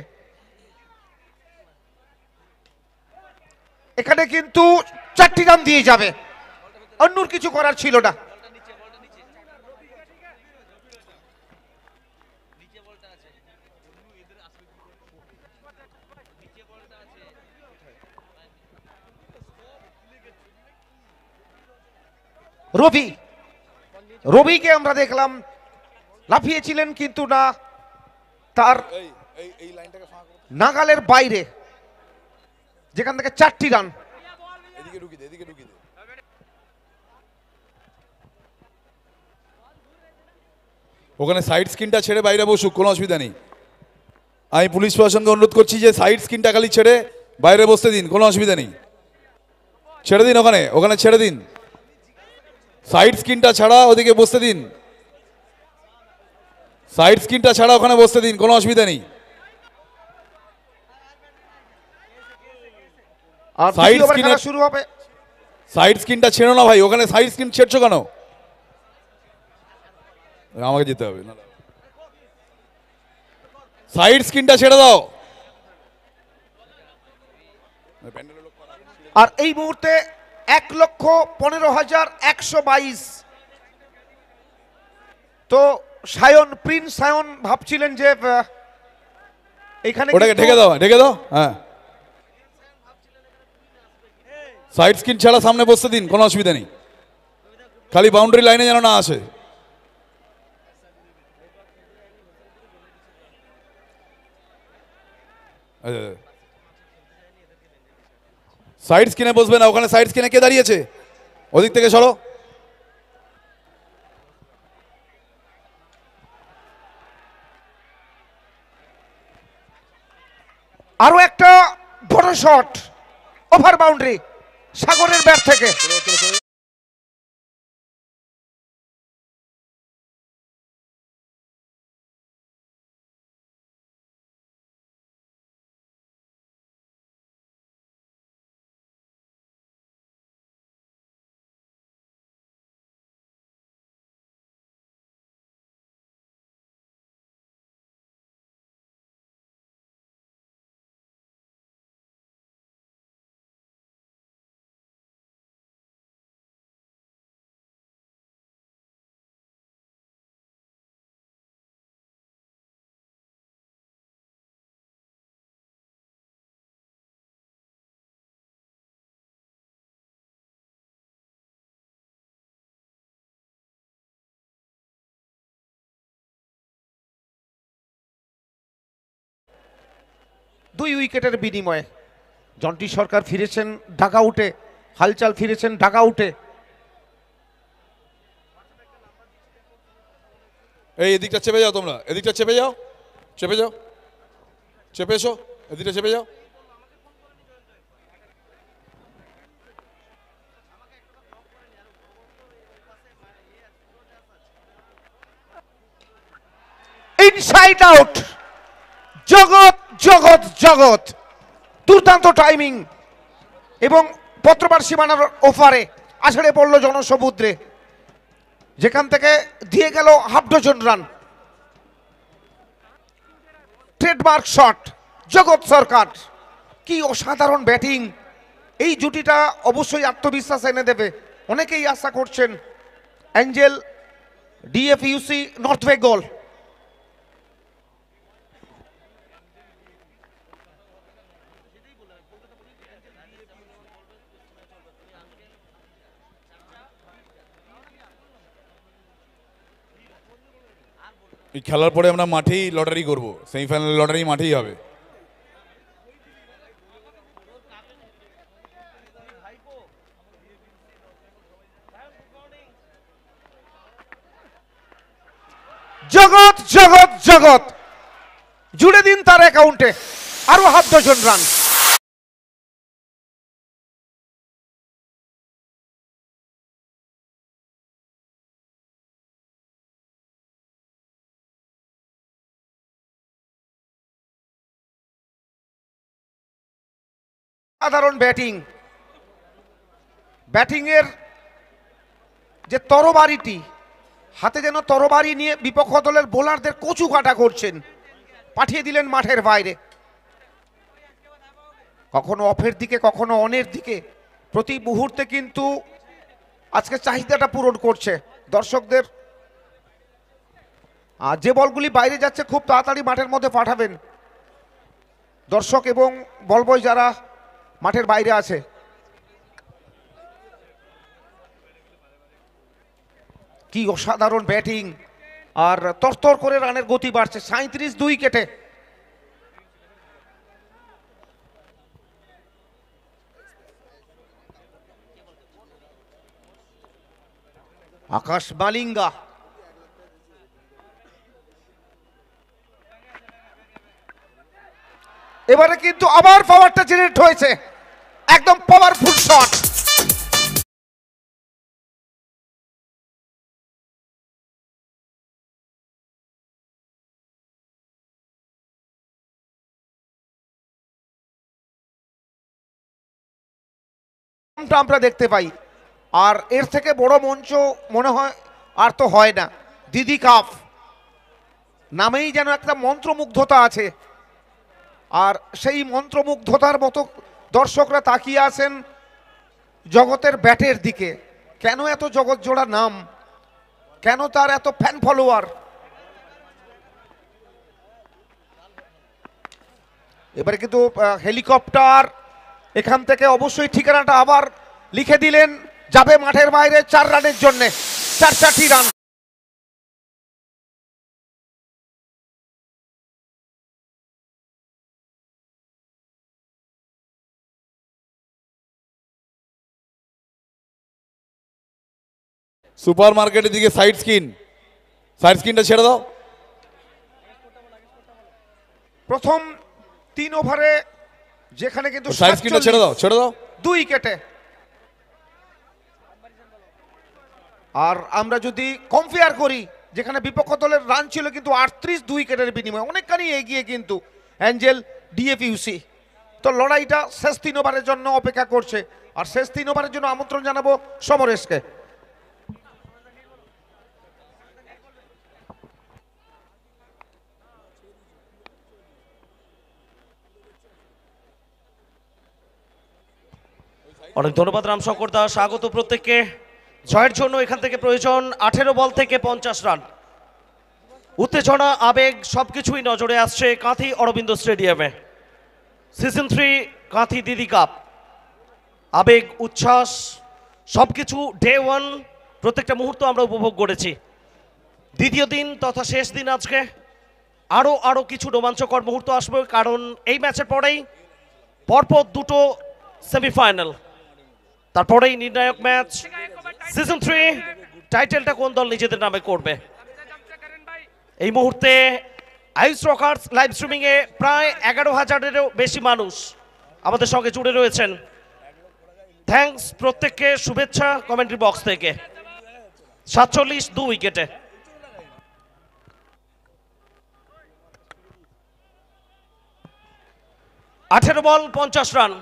এখানে কিন্তু 4টি রান দিয়ে যাবে, অন্যর কিছু করার ছিল না। রবিকে আমরা দেখলাম লাফিয়েছিলেন, কিন্তু না, তার নাগালের বাইরে, যেখান থেকে 4টি রান। ওখানে সাইড স্ক্রিনটা ছেড়ে বাইরে বসুক, কোনো অসুবিধা নেই। আমি পুলিশ প্রশাসনকে অনুরোধ করছি যে সাইড স্ক্রিনটা খালি ছেড়ে বাইরে বসতে দিন, কোনো অসুবিধা নেই, ছেড়ে দিন, ওখানে ছেড়ে দিন, সাইড স্ক্রিনটা ছাড়া ওদিকে বসতে দিন, সাইড স্ক্রিনটা ছাড়া ওখানে বসতে দিন, কোনো অসুবিধা নেই। সাইড স্ক্রিন শুরু হবে, সাইড স্ক্রিনটা ছেড়ো না ভাই, ওখানে সাইড স্ক্রিন ছেড়ছো কেন? আমাকে যেতে হবে, সাইড স্ক্রিনটা ছেড়ে দাও। আর এই মুহূর্তে 1,15,122। তো প্রিন্স সায়ন ভাবছিলেন যে এখানে ওটাকে ঢেকে দাও, হ্যাঁ, সাইড স্ক্রিন ছাড়া সামনে বসতে দিন, কোনো অসুবিধা নেই, খালি বাউন্ডারি লাইনে যেন না আসে। সাইড স্ক্রিনে বসবে না, ওখানে সাইড স্ক্রিনে কে দাঁড়িয়েছে, ওদিক থেকে সরো। আরো একটা বড় শট, ওভার বাউন্ডারি সাগরের ব্যাট থেকে। 2 উইকেটের বিনিময়ে। জন্টি সরকার ফিরেছেন ডাগআউটে, হালচাল ফিরেছেন ডাগআউটে। এই এদিকটা চেপে যাও, তোমরা এদিকটা চেপে যাও, চেপে যাও, চেপে এসো, এদিকটা চেপে যাও। ইনসাইড আউট, জগৎ জগৎ জগৎ, দুর্দান্ত টাইমিং এবং পত্রপার সীমানার ওপারে আছড়ে পড়ল জনসমুদ্রে, যেখান থেকে দিয়ে গেল half dozen run. Trademark shot জগৎ সরকার, কি অসাধারণ ব্যাটিং! এই জুটিটা অবশ্যই আত্মবিশ্বাস এনে দেবে, অনেকেই আশা করছেন। Angel, DFUC, North Bengal. এই খেলার পরে আমরা মাঠেই লটারি করব, সেমিফাইনাল লটারি মাঠেই হবে। জগৎ জগৎ জগৎ, জুড়ে দিন তার অ্যাকাউন্টে আরো হাফ ডজন রান। সাধারণ ব্যাটিং, ব্যাটিং এর যে তরবারিটি, হাতে যেন তরবারি নিয়ে বিপক্ষ দলের বোলারদের কচু কাটা করছেন, পাঠিয়ে দিলেন মাঠের বাইরে। কখনো অফের দিকে, কখনো অনের দিকে, প্রতি মুহূর্তে কিন্তু আজকে চাহিদাটা পূরণ করছে দর্শকদের। আর যে বলগুলি বাইরে যাচ্ছে খুব তাড়াতাড়ি মাঠের মধ্যে পাঠাবেন দর্শক এবং বল বয় যারা মাঠের বাইরে আছে। কি অসাধারণ ব্যাটিং, আর তরতর করে রানের গতি বাড়ছে। 37 2 উইকেটে। আকাশ মালিঙ্গা, এবারে কিন্তু আবার পাওয়ারটা জেনারেট হয়েছে, একদম পাওয়ারফুল শট। আমরা দেখতে পাই, আর এর থেকে বড় মঞ্চ মনে হয় আর তো হয় না। দিদি কাপ নামেই যেন একটা মন্ত্রমুগ্ধতা আছে, আর সেই মন্ত্রমুগ্ধতার মতো দর্শকরা তাকিয়ে আছেন জগতের ব্যাটের দিকে। কেন এত জগৎ জোড়া নাম, কেন তার এত ফ্যান ফলোয়ার? এবারে কিন্তু হেলিকপ্টার এখান থেকে অবশ্যই ঠিকানাটা আবার লিখে দিলেন, যাবে মাঠের বাইরে 4 রানের জন্য, 4টি রান। সুপার মার্কেটের দিকে সাইড স্ক্রিনটা ছেড়ে দাও। প্রথম 3 ওভারে যেখানে কিন্তু সাইড স্ক্রিনটা ছেড়ে দাও, ছেড়ে দাও। 2 উইকেটে। আর আমরা যদি কম্পেয়ার করি, যেখানে বিপক্ষ দলের রান ছিল কিন্তু 38 2 উইকেটের বিনিময়ে, অনেকখানি এগিয়ে কিন্তু অ্যাঞ্জেল, ডিএফইউসি। তো লড়াইটা শেষ 3 ওভারের জন্য অপেক্ষা করছে, আর শেষ 3 ওভারের জন্য আমন্ত্রণ জানাবো সমরেশকে। অনেক ধন্যবাদ রামশঙ্কর দা, স্বাগত প্রত্যেককে। জয়ের জন্য এখান থেকে প্রয়োজন 18 বল থেকে 50 রান। উত্তেজনা, আবেগ সবকিছুই নজরে আসছে কাঁথি অরবিন্দ স্টেডিয়ামে। সিজন 3 কাঁথি দিদি কাপ, আবেগ, উচ্ছ্বাস সবকিছু ডে 1 প্রত্যেকটা মুহূর্ত আমরা উপভোগ করেছি। দ্বিতীয় দিন তথা শেষ দিন আজকে আরো আরো কিছু রোমাঞ্চকর মুহূর্ত আসবে, কারণ এই ম্যাচের পরেই পরপর দুটো সেমিফাইনাল, তারপরেই নির্ণায়ক ম্যাচ সিজন 3 টাইটেলটা কোন দল নিজেদের নামে করবে। এই মুহূর্তে আইস রকার্স লাইভ স্ট্রিমিং এ প্রায় 11,000-এরও বেশি মানুষ আমাদের সঙ্গে জুড়ে রয়েছেন। থ্যাঙ্কস প্রত্যেককে, শুভেচ্ছা কমেন্ট্রি বক্স থেকে। 47 2 উইকেটে। আঠেরো বল 50 রান।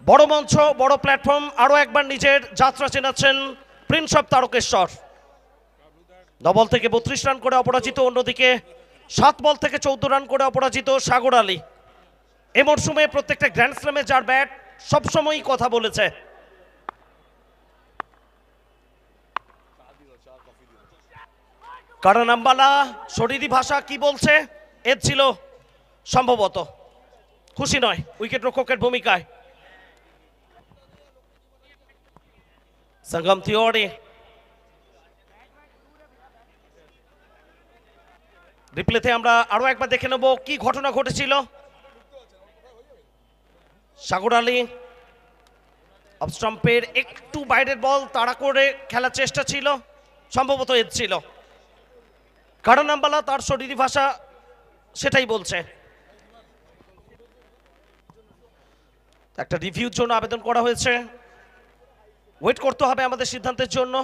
বড় মঞ্চ, বড় প্ল্যাটফর্ম, আরো একবার নিজের যাত্রা চেনাচ্ছেন প্রিন্স অফ তারকেশ্বর। 9 বল থেকে 32 রান করে অপরাজিত, অন্যদিকে 7 বল থেকে 14 রান করে অপরাজিত সাগর আলী। এ মরশুমে প্রত্যেকটা গ্র্যান্ড স্ল্যামে যার ব্যাট সবসময়ই কথা বলেছে। কারণ আম্বালা শরীরী ভাষা কি বলছে, এর ছিল সম্ভবত খুশি নয় উইকেট রক্ষকের ভূমিকায়। সঙ্গম তিওয়ারি রিপ্লেতে আমরা আরো একবার দেখে নেব কি ঘটনা ঘটেছিল। সাগর আলী অফ স্টাম্পের একটু বাইরের বল তাড়া করে খেলার চেষ্টা ছিল, সম্ভবত এর ছিল। কারণ আম্বালা তার শরীরী ভাষা সেটাই বলছে। একটা রিভিউর জন্য আবেদন করা হয়েছে, ওয়েট করতে হবে আমাদের সিদ্ধান্তের জন্য।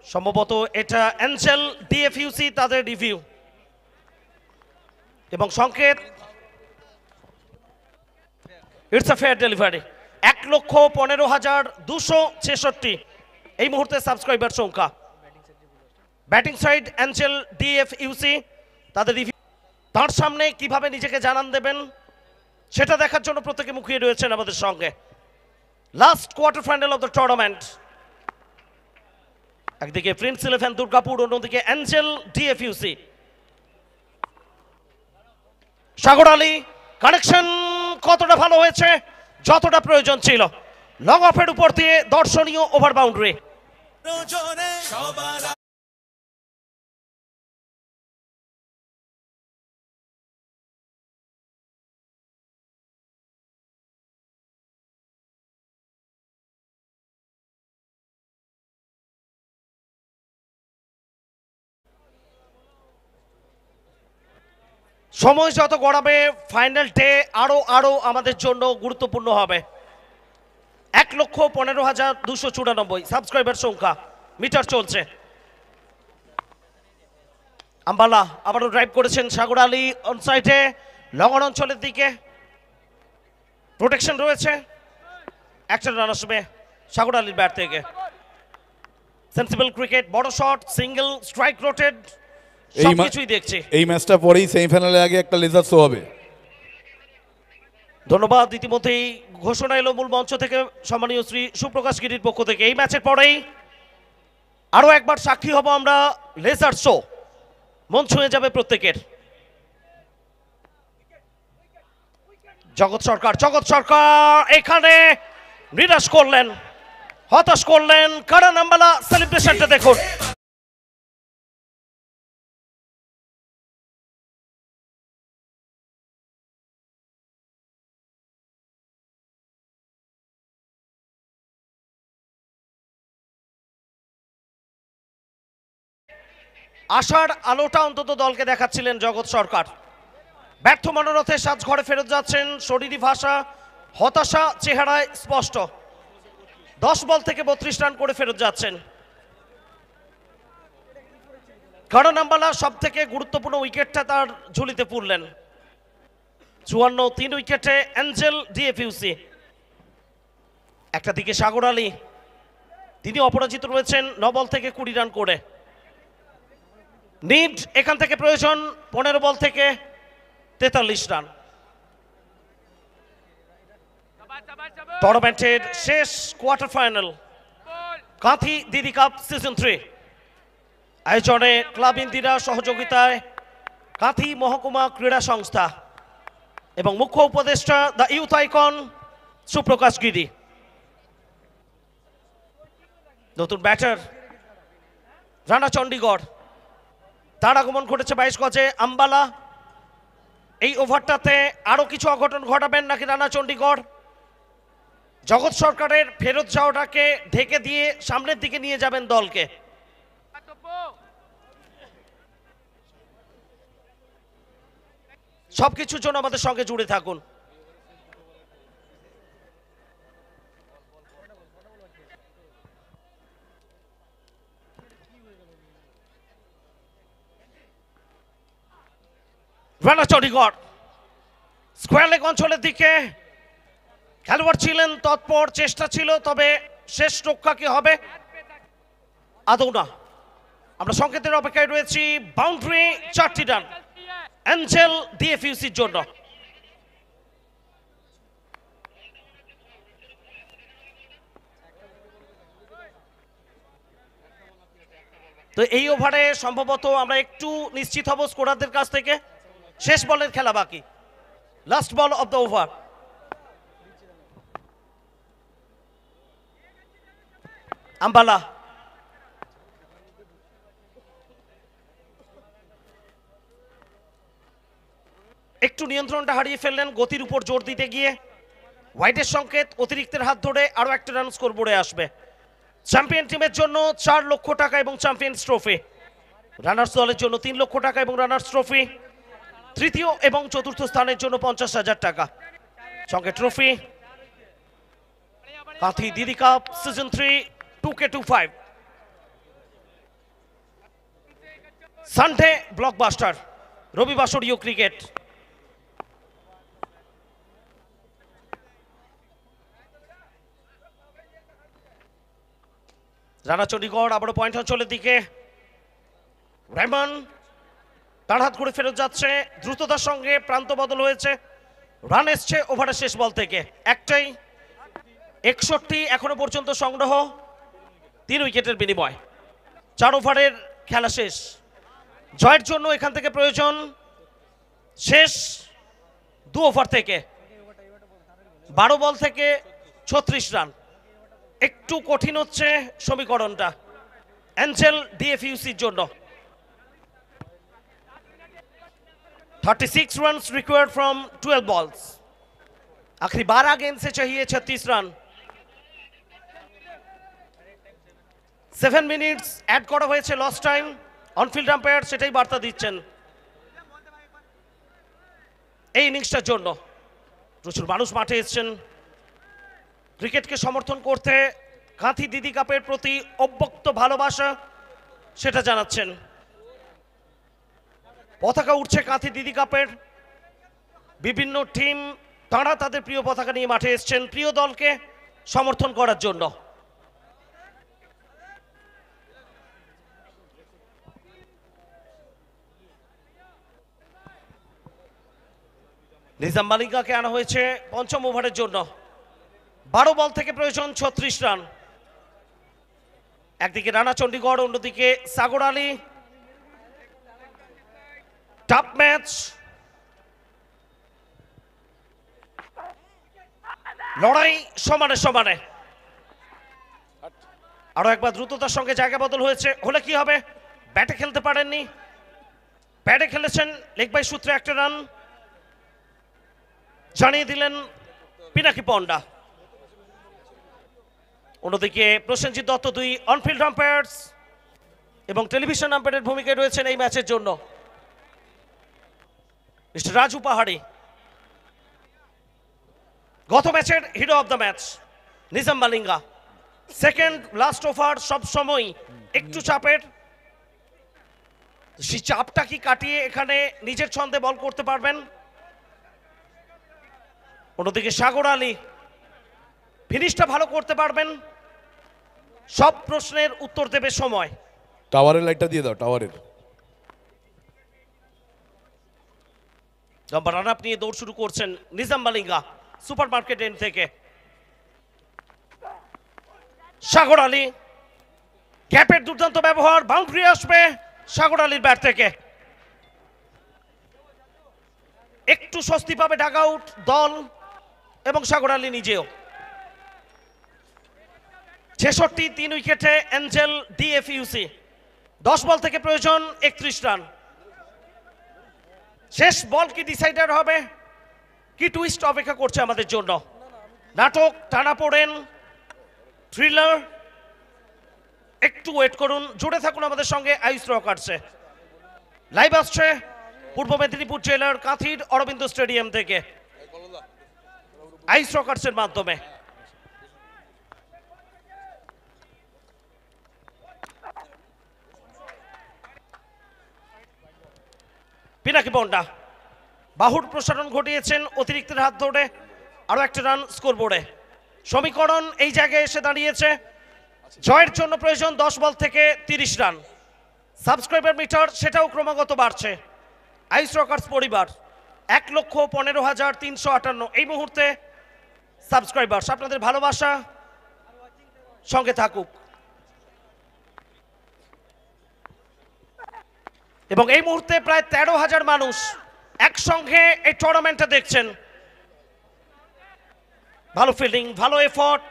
সম্ভবত এটা এনজেল ডিএফইউসি তাদের রিভিউ এবং সংকেত ইটস আ ফেয়ার ডেলিভারি। 1,15,266 এই মুহূর্তে সাবস্ক্রাইবার সংখ্যা। ব্যাটিং সাইড এনজেল ডিএফইউসি তাদের রিভিউ, তার সামনে কিভাবে নিজেকে জানান দেবেন সেটা দেখার জন্য প্রত্যেকে মুখিয়ে রয়েছেন আমাদের সঙ্গে। Last quarter final of the tournament, একদিকে প্রিন্স 11 দুর্গাপুর, অন্যদিকে এনজেল ডিএফইউসি। সাগর আলী কানেকশন কতটা ভালো হয়েছে, যতটা প্রয়োজন ছিল। লং অফের উপর দিয়ে দর্শনীয় ওভার বাউন্ডারি। সময় যত গড়াবে ফাইনাল ডে আরো আরো আমাদের জন্য গুরুত্বপূর্ণ হবে। 1,15,294 সাবস্ক্রাইবার সংখ্যা, মিটার চলছে। আম্বালা আবারও ড্রাইভ করেছেন সাগর আলী অন সাইডে, লঙ্গন অঞ্চলের দিকে প্রোটেকশন রয়েছে। একটা রান আসবে সাগর আলীর ব্যাট থেকে। সেন্সিবল ক্রিকেট, বড় শট, সিঙ্গেল, স্ট্রাইক রোটেড, সবকিছুই দেখছি। এই ম্যাচটা পরেই সেমিফাইনালে আগে একটা লেজার শো হবে। ধন্যবাদ। ইতিমধ্যেই ঘোষণা এলো মূল মঞ্চ থেকে সম্মানীয় শ্রী সুপ্রকাশ গিরির পক্ষ থেকে। এই ম্যাচের পরেই আরো একবার সাক্ষী হব আমরা লেজার শো, মন ছুঁয়ে যাবে প্রত্যেকের। জগৎ সরকার এখানে নিরাশ করলেন, হতাশ করলেন। কারণ আম্বালা সেলিব্রেশনটা দেখুন। আশার আলোটা অন্তত দলকে দেখাচ্ছিলেন জগৎ সরকার। ব্যর্থ মনোরথে সাজ ঘরে ফেরত যাচ্ছেন, শরীরী ভাষা হতাশা চেহারায় স্পষ্ট। 10 বল থেকে 32 রান করে ফেরত যাচ্ছেন। কারণ আম্বালা সব থেকে গুরুত্বপূর্ণ উইকেটটা তার ঝুলিতে পুরলেন। 54 3 উইকেটে এনজেল ডিএফইউসি। একটা দিকে সাগর আলী, তিনি অপরাজিত রয়েছেন 9 বল থেকে 20 রান করে। নিড এখান থেকে প্রয়োজন 15 বল থেকে 43 রান। টুর্নামেন্টের শেষ quarter final Kanthi Didi cup season 3 আয়োজনে ক্লাব ইন্দিরা সহযোগিতায় কাঁথি মহকুমা ক্রীড়া সংস্থা এবং মুখ্য উপদেষ্টা দ্য ইউথ আইকন সুপ্রকাশ গিরি। নতুন ব্যাটার রানা চণ্ডীগড়, তার আগমন ঘটেছে 22 গজে আম্বালা। এই ওভারটাতে আরো কিছু অঘটন ঘটাবেন নাকি রানা চণ্ডীগড়? জগৎ সরকারের ফেরত যাওয়াটাকে ঢেকে দিয়ে সামনের দিকে নিয়ে যাবেন দলকে। সবকিছুর জন্য আমাদের সঙ্গে জুড়ে থাকুন। রানা চণ্ডীগড় স্কোয়ার লেগ অঞ্চলের দিকে খেলোয়াড় ছিলেন তৎপর, চেষ্টা ছিল, তবে শেষ রক্ষা কি হবে আদৌ না। আমরা সংকেতের অপেক্ষায় রয়েছি। বাউন্ডারি 4টি রান অ্যাঞ্জেল ডিএফইউসির জন্য। তো এই ওভারে সম্ভবত আমরা একটু নিশ্চিত হব স্কোরারদের কাছ থেকে। শেষ বলের খেলা বাকি, last ball of the over. Ambala একটু নিয়ন্ত্রণটা হারিয়ে ফেললেন গতির উপর জোর দিতে গিয়ে। হোয়াইটের সংকেত, অতিরিক্তের হাত ধরে আরো একটা রান স্কোর বোর্ডে আসবে। চ্যাম্পিয়ন টিমের জন্য 4 লক্ষ টাকা এবং চ্যাম্পিয়ন্স ট্রফি, রানার্স দলের জন্য 3 লক্ষ টাকা এবং রানার্স ট্রফি, তৃতীয় এবং চতুর্থ স্থানের জন্য 50,000 টাকা। সঙ্গে trophy Kanthi Didi cup season 3 2K25 Sunday blockbuster রবিবাসরীয় ক্রিকেট। রানা চণ্ডীগড় আবারও পয়েন্ট অঞ্চলের দিকে। রেমন তার হাত করে ফেরত যাচ্ছে, দ্রুততার সঙ্গে প্রান্ত বদল হয়েছে। রান এসছে ওভারের শেষ বল থেকে একটাই, 61 এখনো পর্যন্ত সংগ্রহ, 3 উইকেটের বিনিময়। 4 ওভারের খেলা শেষ। জয়ের জন্য এখান থেকে প্রয়োজন শেষ 2 ওভার থেকে 12 বল থেকে 36 রান। একটু কঠিন হচ্ছে সমীকরণটা অ্যাঞ্জেল ডিএফইউসির জন্য। 36 runs required from 12 balls। आखिरी 12 गेंद से चाहिए 36 रन। 7 মিনিটস অ্যাড করা হয়েছে লস টাইম। অনফিল্ড আম্পায়ার সেটাই বার্তা দিচ্ছেন এই ইনিংসটার জন্য। প্রচুর মানুষ মাঠে এসেছেন ক্রিকেটকে সমর্থন করতে, কাঁথি দিদি কাপের প্রতি অব্যক্ত ভালোবাসা সেটা জানাচ্ছেন। পতাকা উঠছে কাঁথি দিদি কাপের, বিভিন্ন টিম তারা তাদের প্রিয় পতাকা নিয়ে মাঠে এসেছেন প্রিয় দলকে সমর্থন করার জন্য। নিজাম মালিকাকে আনা হয়েছে পঞ্চম ওভারের জন্য। 12 বল থেকে প্রয়োজন 36 রান। একদিকে রানা চণ্ডীগড়, অন্যদিকে সাগর আলী। টাফ ম্যাচ, লড়াই সমানে সমানে। আরো একবার দ্রুততার সঙ্গে জায়গা বদল হয়েছে, হলে কি হবে? ব্যাটে খেলতে পারেননি, ব্যাটে খেলেছেন। লেগ বাই সূত্রে একটা রান জানিয়ে দিলেন পিনাকি পন্ডা। অন্যদিকে প্রসেনজিৎ দত্ত 2 অনফিল্ড আম্পায়ার্স এবং টেলিভিশন আম্পায়ারের ভূমিকায় রয়েছেন এই ম্যাচের জন্য। মিস্টার রাজু পাহাড়ি গত ম্যাচের hero of the match Nizam Malinga. Second last over সব সময় একটু চাপের, সেই চাপটা কি কাটিয়ে এখানে নিজের ছন্দে বল করতে পারবেন? অন্যদিকে সাগর আলী ফিনিশটা ভালো করতে পারবেন? সব প্রশ্নের উত্তর দেবে সময়। টাওয়ারের লাইটটা দিয়ে দাও, টাওয়ারের। রান আপ নিয়ে দৌড় শুরু করছেন Nizam Malinga super market end থেকে। সাগর আলী গ্যাপের দুর্দান্ত ব্যবহার, বাউন্ডারি আসবে সাগর আলীর ব্যাট থেকে। একটু স্বস্তি পাবে ডাগ আউট দল এবং সাগর আলী নিজেও। 66 3 উইকেটে অ্যাঞ্জেল ডিএফইউসি 10 বল থেকে প্রয়োজন 31 রান। শেষ বল কি ডিসাইডার হবে, কি টুইস্ট অপেক্ষা করছে আমাদের জন্য? নাটক, টানাপোড়েন, থ্রিলার? একটু ওয়েট করুন, জুড়ে থাকুন আমাদের সঙ্গে আইস রকার্সে। লাইভ আসছে পূর্ব মেদিনীপুর জেলার কাঁথির অরবিন্দ স্টেডিয়াম থেকে আইস রকার্সের মাধ্যমে। পিনাকি পন্ডা বাহুর প্রসারণ ঘটিয়েছেন অতিরিক্তের হাত ধরে, আরো একটা রান স্কোরবোর্ডে। সমীকরণ এই জায়গায় এসে দাঁড়িয়েছে, জয়ের জন্য প্রয়োজন 10 বল থেকে 30 রান। সাবস্ক্রাইবার মিটার সেটাও ক্রমাগত বাড়ছে। আইস রকার্স পরিবার 1,15,358 এই মুহূর্তে সাবস্ক্রাইবার্স। আপনাদের ভালোবাসা সঙ্গে থাকুক। এবং এই মুহূর্তে প্রায় 13,000 মানুষ একসঙ্গে এই টুর্নামেন্টটা দেখছেন। ভালো ফিল্ডিং, ভালো এফোর্ট,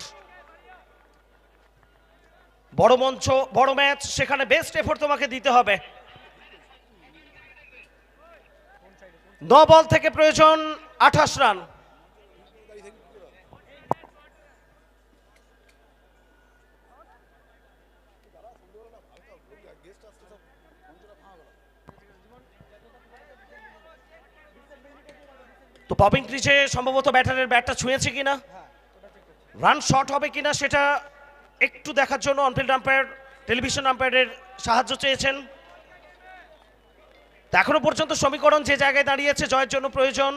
বড় মঞ্চ, বড় ম্যাচ, সেখানে বেস্ট এফোর্ট তোমাকে দিতে হবে। 9 বল থেকে প্রয়োজন 28 রান। তো পপিং ক্রিজে সম্ভবত ব্যাটারের ব্যাটটা ছুঁয়েছে কিনা, রান শর্ট হবে কিনা সেটা একটু দেখার জন্য অনফিল্ড আম্পায়ার টেলিভিশন আম্পায়ারের সাহায্য চেয়েছেন। এখনো পর্যন্ত সমীকরণ যে জায়গায় দাঁড়িয়েছে, জয়ের জন্য প্রয়োজন।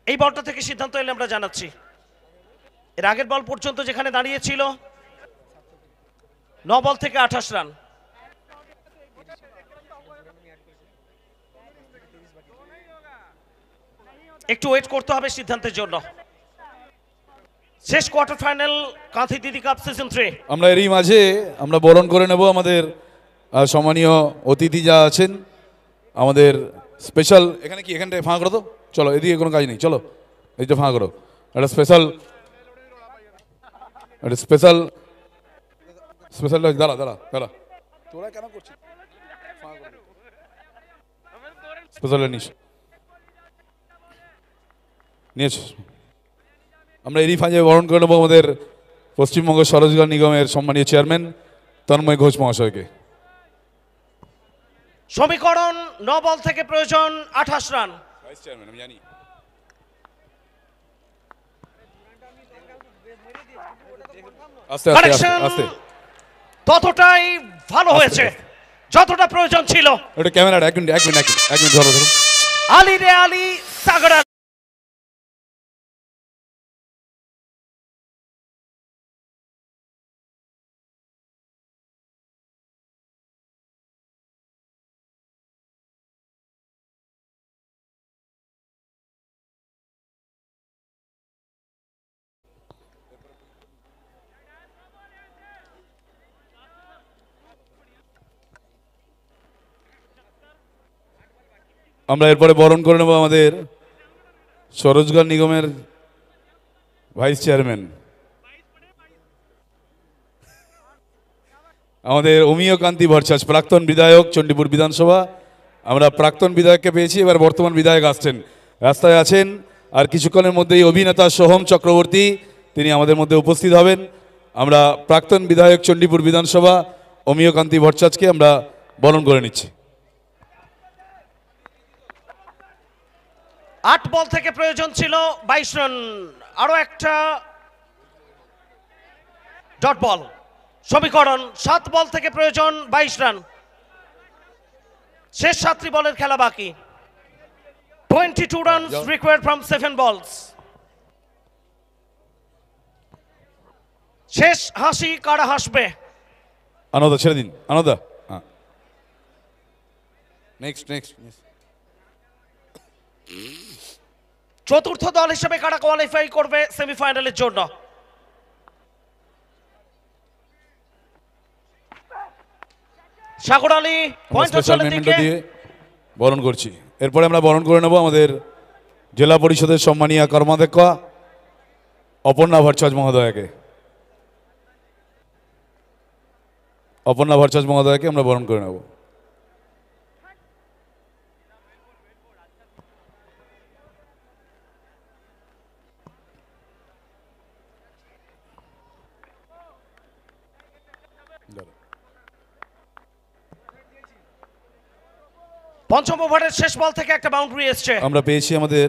এই বলটা থেকে সিদ্ধান্ত এলে আমরা জানাচ্ছি। এর আগের বল পর্যন্ত যেখানে দাঁড়িয়েছিল 9 বল থেকে 28 রান। একটু ওয়েট করতে হবে সিদ্ধান্তের জন্য। শেষ quarter final Kanthi Didi cup season 3। আমরা এরই মাঝে আমরা বরণ করে নেব আমাদের সম্মানীয় অতিথি যা আছেন, আমাদের স্পেশাল। এখানে কি এখানটায় ফাঁকা করো তো, চলো এদিকে কোনো কাজ নেই, চলো এইটা ফাঁকা করো। একটা স্পেশাল দাঁড়া দাঁড়া দাঁড়া, তোরা কেন করছিস? স্পেশাল নিয়েছ। আমরা এরই ফাঁজে বরণ করে নেবো আমাদের পশ্চিমবঙ্গ সরোজগার নিগমের সম্মানীয় চেয়ারম্যান তন্ময় ঘোষ মহাশয়কে। সমীকরণ 9 বল থেকে প্রয়োজন 28 রান। ভাইস চেয়ারম্যান আমি জানি। আস্তে আস্তে আস্তে, ততটাই ভালো হয়েছে যতটা প্রয়োজন ছিল। ওটা ক্যামেরাটা এক মিনিট ধরো। আলী রে আলী সাগর। আমরা এরপরে বরণ করে নেব আমাদের সরোজগার নিগমের ভাইস চেয়ারম্যান, আমাদের অমিয় কান্তি ভট্টাচার্য, প্রাক্তন বিধায়ক চণ্ডীপুর বিধানসভা। আমরা প্রাক্তন বিধায়ককে পেয়েছি, এবার বর্তমান বিধায়ক আসছেন, রাস্তায় আছেন। আর কিছুক্ষণের মধ্যেই অভিনেতা সোহম চক্রবর্তী তিনি আমাদের মধ্যে উপস্থিত হবেন। আমরা প্রাক্তন বিধায়ক চণ্ডীপুর বিধানসভা অমিয় কান্তি ভট্টাচার্যকে আমরা বরণ করে নিচ্ছি। 8 বল থেকে প্রয়োজন ছিল 22 রান। আরো একটা ডট বল। সমীকরণ 7 বল থেকে প্রয়োজন 22 রান। শেষ 7টি বলের খেলা বাকি। 22 রানস রিকোয়ার্ড ফ্রম 7 বলস। শেষ হাসি কারা হাসবে? আনন্দা ছেড়ে দিন, আনন্দা। নেক্সট। চতুর্থ দল হিসেবে কারা কোয়ালিফাই করবে সেমিফাইনালের জন্য? সাগর আলী দিয়ে বরণ করছি। এরপরে আমরা বরণ করে নেব আমাদের জেলা পরিষদের সম্মানীয় কর্মাধ্যক্ষা অপর্ণা ভট্টাচার্য মহোদয়াকে। অপর্ণা ভট্টাচার্য মহোদয়কে আমরা বরণ করে নেব। পঞ্চম ওভারের শেষ বল থেকে একটা বাউন্ডারি এসছে। আমরা পেয়েছি আমাদের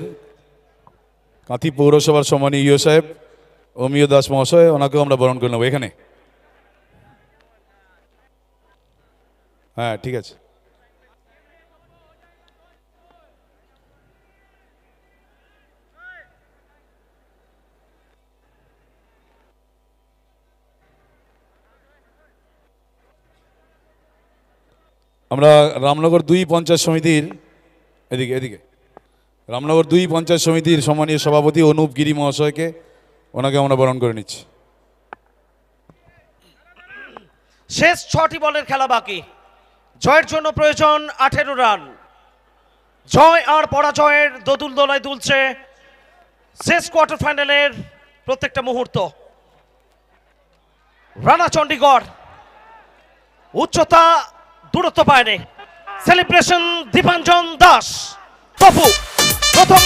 কাঁথি পৌরসভার সম্মানীয় ইও সাহেব অমিয় দাস মহাশয়, ওনাকেও আমরা বরণ করে নেব এখানে। হ্যাঁ ঠিক আছে। আমরা রামনগর 2 পঞ্চায়েত সমিতির এদিকে রামনগর 2 পঞ্চায়েত সমিতির সম্মানীয় সভাপতি অনুপ গিরি মহাশয়কে, ওনাকে আমরা বরণ করে নিচ্ছি। শেষ 6টি বলের খেলা বাকি, জয়ের জন্য প্রয়োজন 18 রান। জয় আর পরাজয়ের দোদুল দোলায় দুলছে শেষ কোয়ার্টার ফাইনালের প্রত্যেকটা মুহূর্ত। রানা চণ্ডীগড় উচ্চতা দূরত্ব পায়নি। সেলিব্রেশন দীপাঞ্জন দাস তপু প্রথম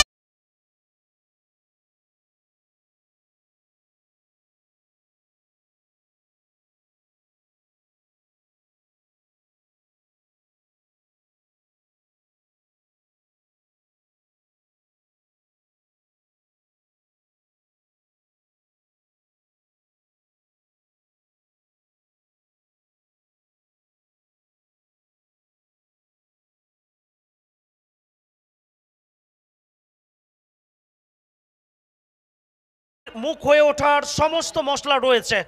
মুখ হয়ে ওঠার সমস্ত মশলা রয়েছে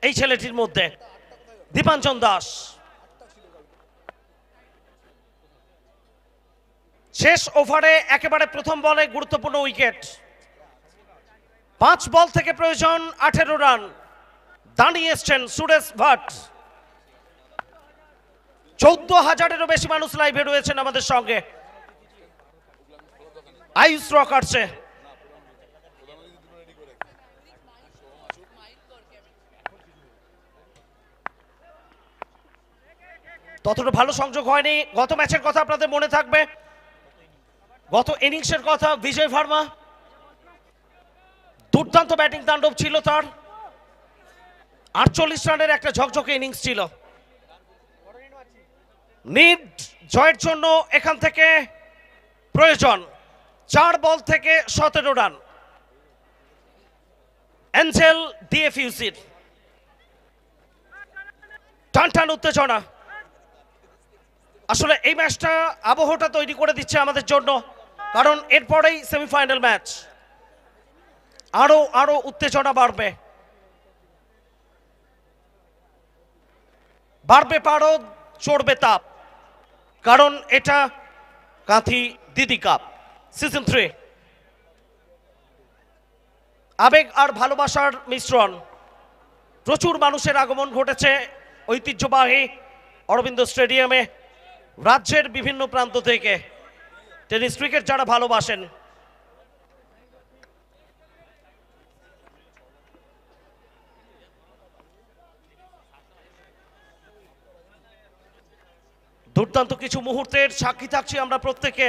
এই ছেলেটির মধ্যে, দীপাঞ্জন দাস। শেষ ওভারে একেবারে প্রথম বলে গুরুত্বপূর্ণ উইকেট। 5 বল থেকে প্রয়োজন 18 রান। দাঁড়িয়ে এসছেন সুরেশ ভাট। 14,000-এরও বেশি মানুষ লাইভে রয়েছেন আমাদের সঙ্গে। আয়ুষ রক আসছে। ততটা ভালো সংযোগ হয়নি। গত ম্যাচের কথা আপনাদের মনে থাকবে, গত ইনিংসের কথা। বিজয় ভার্মা দুর্দান্ত ব্যাটিং তাণ্ডব ছিল তার। 48 রানের একটা ঝকঝকে ইনিংস ছিল। নিড জয়ের জন্য এখান থেকে প্রয়োজন 4 বল থেকে 17 রান। অ্যাঞ্জেল ডিএফইউসির টানটান উত্তেজনা। আসলে এই ম্যাচটা আবহটা তৈরি করে দিচ্ছে আমাদের জন্য, কারণ এরপরেই সেমিফাইনাল ম্যাচ। আরো উত্তেজনা বাড়বে পারদ, চড়বে তাপ, কারণ এটা কাঁথি দিদি কাপ সিজন 3। আবেগ আর ভালোবাসার মিশ্রণ। প্রচুর মানুষের আগমন ঘটেছে ঐতিহ্যবাহী অরবিন্দ স্টেডিয়ামে। রাজ্যের বিভিন্ন প্রান্ত থেকে টেনিস ক্রিকেট যারা ভালোবাসেন। দুর্দান্ত কিছু মুহূর্তের সাক্ষী থাকছি আমরা প্রত্যেকে।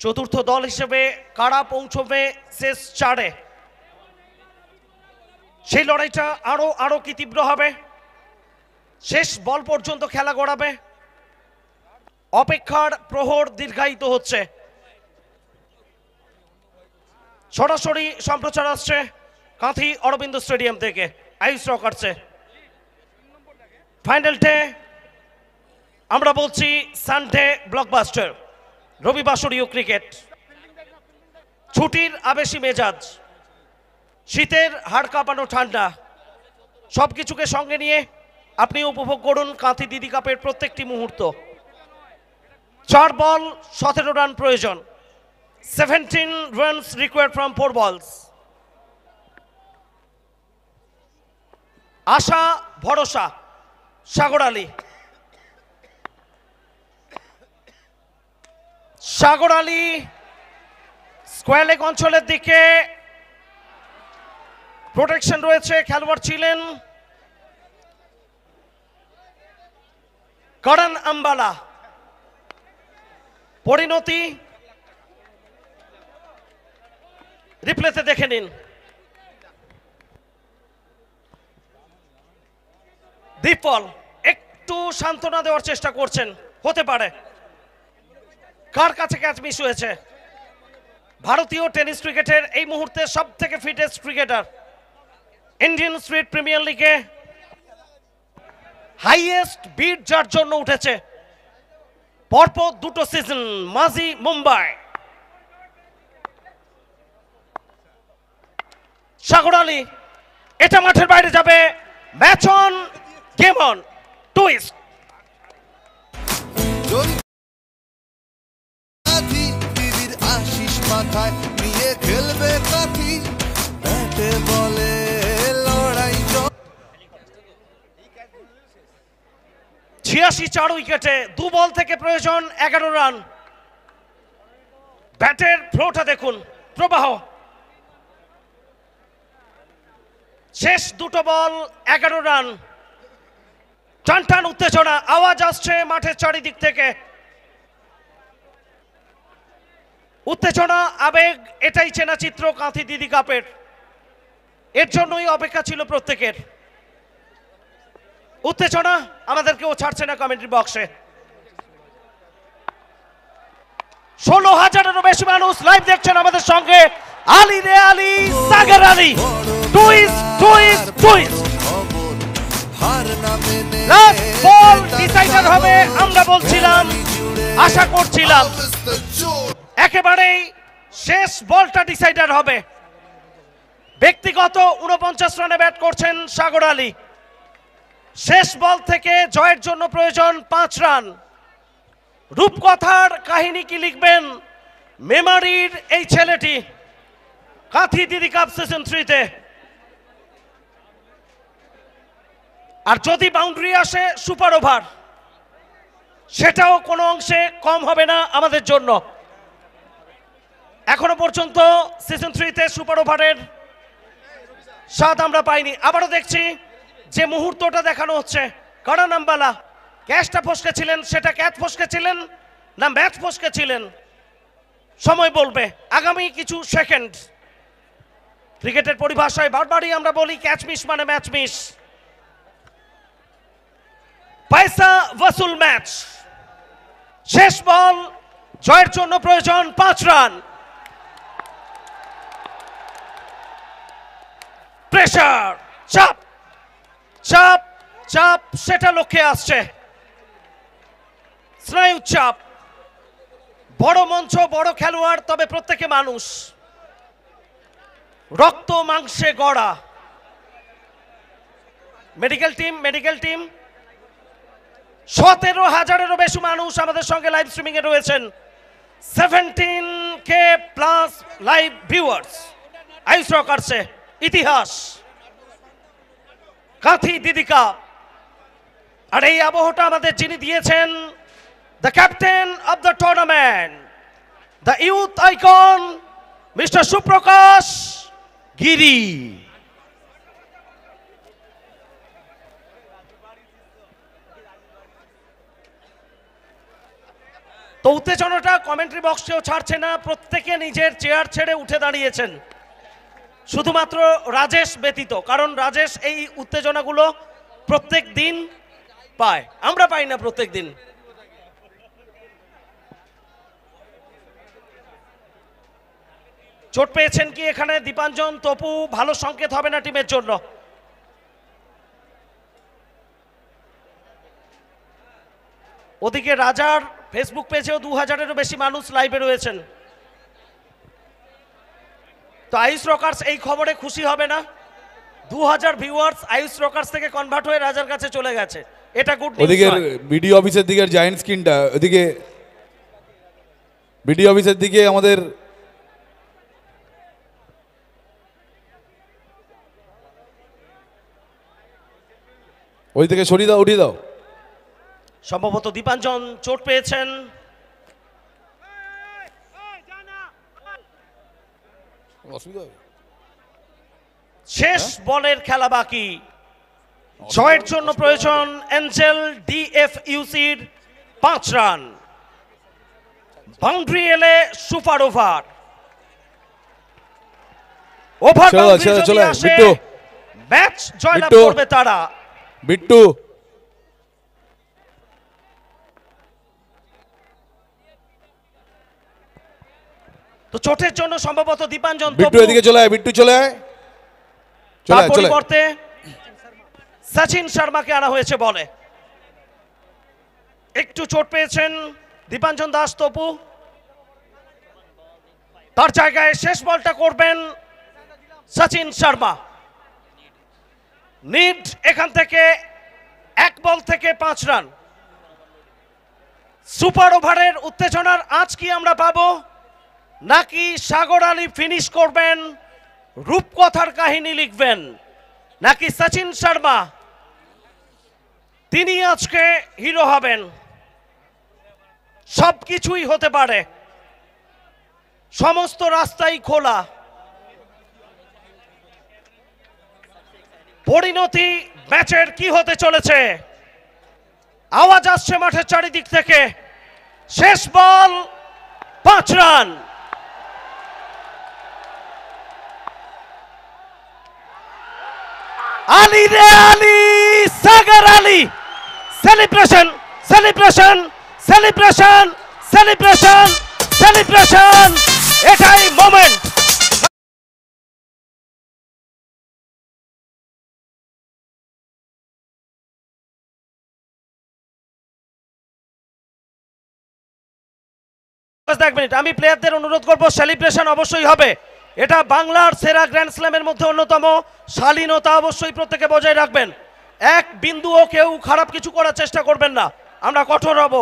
চতুর্থ দল হিসেবে কারা পৌঁছবে শেষ 4-এ, সেই লড়াইটা আরো কি তীব্র হবে। শেষ বল পর্যন্ত খেলা গড়াবে। অপেক্ষার প্রহর দীর্ঘায়িত হচ্ছে। সরাসরি সম্প্রচার আসছে কাঁথি অরবিন্দ স্টেডিয়াম থেকে। আয়ুষ রক আসছে। ফাইনাল ডে আমরা বলছি সানডে ব্লকবাস্টার, রবিবাসরীয় ক্রিকেট। ছুটির আবেশী মেজাজ, শীতের হাড় কাঁপানো ঠান্ডা, সবকিছুকে সঙ্গে নিয়ে আপনি উপভোগ করুন কাঁথি দিদি কাপের প্রত্যেকটি মুহূর্ত। 4 বল 17 রান প্রয়োজন। 17 রানস রিকোয়ার্ড ফ্রম 4 বলস। আশা ভরসা সাগর আলী। সাগর আলী স্কোয়ার লেগ অঞ্চলের দিকে প্রোটেকশন রয়েছে, খেলোয়াড় ছিলেন। করণ আম্বালা, পরিণতি রিপ্লেতে দেখে নিন। দীপল একটু সান্ত্বনা দেওয়ার চেষ্টা করছেন, হতে পারে। কার কাছে ক্যাচ মিস হয়েছে? ভারতীয় টেনিস ক্রিকেটের এই মুহূর্তে সব থেকে fittest cricketer, Indian street premier লিগে হাইয়েস্ট বিড যার জন্য উঠেছে পরপর দুটো সিজন, মাঝি মুম্বাই। সাগর আলী, এটা মাঠের বাইরে যাবে। Match on, game on, twist. দিদির আশিস মাথায় নিয়ে খেলবে কাঠি, ব্যাটে বলে লড়াই 86 4 উইকেটে, 2 বল থেকে প্রয়োজন 11 রান। ব্যাটের ফ্লোটা দেখুন, প্রবাহ। শেষ দুটো বল 11 রান। টান টান উত্তেজনা, আওয়াজ আসছে মাঠের চারিদিক থেকে। উত্তেজনা, আবেগ, এটাই চেনা চিত্র কাঁথি দিদি কাপের। এর জন্যই অপেক্ষা ছিল প্রত্যেকের। উত্তেজনা আমাদেরকেও ছাড়ছে না কমেন্ট্রি বক্সে। 16,000-এরও বেশি মানুষ লাইভ দেখছেন আমাদের সঙ্গে। আলী রে Ali, Sagar Ali, twist twist twist. Last ball decider হবে আমরা বলছিলাম, আশা করছিলাম একেবারেই শেষ বলটা ডিসাইডার হবে। ব্যক্তিগত 49 রানে ব্যাট করছেন সাগর আলী। শেষ বল থেকে জয়ের জন্য প্রয়োজন 5 রান। রূপকথার কাহিনী কি লিখবেন মেমারির এই ছেলেটি কাঁথি দিদি কাপ সিজন 3-তে। আর যদি বাউন্ডারি আসে সুপার ওভার, সেটাও কোনো অংশে কম হবে না আমাদের জন্য। এখনো পর্যন্ত সিজন 3-তে সুপার ওভারের স্বাদ আমরা পাইনি। আবারও দেখছি যে মুহূর্তটা দেখানো হচ্ছে, করণ আম্বালা ক্যাচটা ফসকেছিলেন, সেটা ক্যাচ ফসকেছিলেন না ম্যাচ ফসকেছিলেন সময় বলবে। আগামী কিছু সেকেন্ড। ক্রিকেটের পরিভাষায় বারবারই আমরা বলি ক্যাচ মিস মানে ম্যাচ মিস। পয়সা ওয়াসুল ম্যাচ। শেষ বল, জয়ের জন্য প্রয়োজন 5 রান। প্রেসার, চাপ চাপ চাপ, সেটা লক্ষ্যে আসছে। স্নায়ু চাপ। বড় মঞ্চ, বড় খেলোয়াড়, তবে প্রত্যেকে মানুষ, রক্ত মাংসে গড়া। মেডিকেল টিম 17,000-এরও বেশি মানুষ আমাদের সঙ্গে লাইভ স্ট্রিমিং এ রয়েছেন। 17K plus live viewers. Ice রকার্সে ইতিহাস কাঁথি দিদি কাপ। আর এই আবহটা আমাদের যিনি দিয়েছেন, the captain of the tournament, the youth icon mister Suprakash Giri. তো উত্তেজনাটা কমেন্ট্রি বক্সেও ছাড়ছে না, প্রত্যেকে নিজের চেয়ার ছেড়ে উঠে দাঁড়িয়েছেন, শুধুমাত্র রাজেশ ব্যতীত। কারণ রাজেশ এই উত্তেজনাগুলো প্রত্যেক দিন পায়, আমরা পাই না প্রত্যেক দিন। চোট পেয়েছেন কি এখানে দীপাঞ্জন, তপু? ভালো সংকেত হবে না টিমের জন্য। ওদিকে রাজার ফেসবুক পেজেও 2,000-এরও বেশি মানুষ লাইভে রয়েছেন। তো আয়ুষ রকার্স এই খবরে খুশি হবে না। 2,000 ভিউয়ার্স আয়ুষ রকার্স থেকে কনভার্ট হয়ে রাজার কাছে চলে গেছে, এটা গুড নিউজ। ওদিকে বিডিও অফিসের দিকে জায়ান্ট স্ক্রিনটা, ওদিকে বিডিও অফিসের দিকে আমাদের ওই থেকে সরিয়ে দাও, উঠিয়ে দাও। সম্ভবত দীপাঞ্জন চোট পেয়েছেন। শেষ বলের খেলা বাকি। জয়ের জন্য প্রয়োজন এঞ্জেল ডিএফইউসির 5 রান। বাউন্ডারি এলে সুপার ওভার। ওভার চলো, বাউন্ডারি চলো, যদি চলো, আসে, বিট্টু। ম্যাচ জয়লাভ বিট্টু। করবে তারা। বিট্টু তো চোটের জন্য সম্ভবত দীপাঞ্জন বিট্টু তপু, এদিকে চলে আয়, বিট্টু চলে আয়, চলে তার আয়, চলে আয়। পরিবর্তে সচিন শর্মাকে আনা হয়েছে বলে। একটু চোট পেয়েছেন দীপাঞ্জন দাস তপু, তার জায়গায় শেষ বলটা করবেন সচিন শর্মা। নিড এখান থেকে 1 বল থেকে 5 রান। সুপার ওভারের উত্তেজনার আজ কি আমরা পাবো, নাকি সাগর আলী ফিনিশ করবেন, রূপকথার কাহিনী লিখবেন, নাকি সচিন শর্মা তিনি আজকে হিরো হবেন? সবকিছুই হতে পারে, সমস্ত রাস্তাই খোলা। পরিণতি ম্যাচের কি হতে চলেছে? আওয়াজ আসছে মাঠের চারিদিক থেকে। শেষ বল, 5 রান। আলী রে Ali, Sagar Ali, celebration celebration celebration celebration celebration, এটাই মোমেন্ট। এক মিনিট, আমি প্লেয়ারদের অনুরোধ করব, সেলিব্রেশন অবশ্যই হবে। এটা বাংলার সেরা গ্র্যান্ড স্ল্যামের মধ্যে অন্যতম। শালীনতা অবশ্যই প্রত্যেকে বজায় রাখবেন। এক বিন্দুও কেউ খারাপ কিছু করার চেষ্টা করবেন না, আমরা কঠোর হব।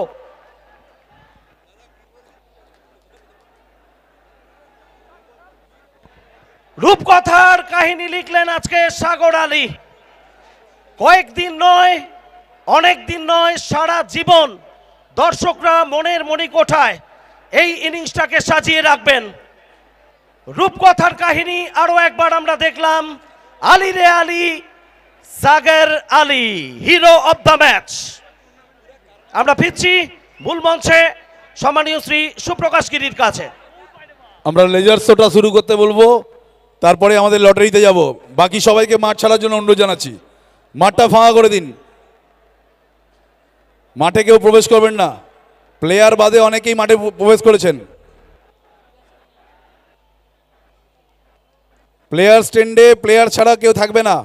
রূপকথার কাহিনী লিখলেন আজকে সাগর আলী। কয়েকদিন নয়, অনেক দিন নয়, সারা জীবন দর্শকরা মনের মণিকোঠায় এই ইনিংসটাকে সাজিয়ে রাখবেন। রূপকথার কাহিনী আরো একবার আমরা দেখলাম। আলী রে Ali, Sagar Ali, hero of the match. আমরা ফিরছি মূল মঞ্চে সম্মানীয় শ্রী সুপ্রকাশ গিরির কাছে। আমরা লেজার শোটা শুরু করতে বলবো, তারপরে আমাদের লটারিতে যাব। বাকি সবাইকে মাঠ ছাড়ার জন্য অনুরোধ জানাচ্ছি, মাঠটা ফাঁকা করে দিন, মাঠে কেউ প্রবেশ করবেন না। প্লেয়ার বাদে অনেকেই মাঠে প্রবেশ করেছেন। প্লেয়ার স্ট্যান্ডে প্লেয়ার ছাড়া কেউ থাকবে না।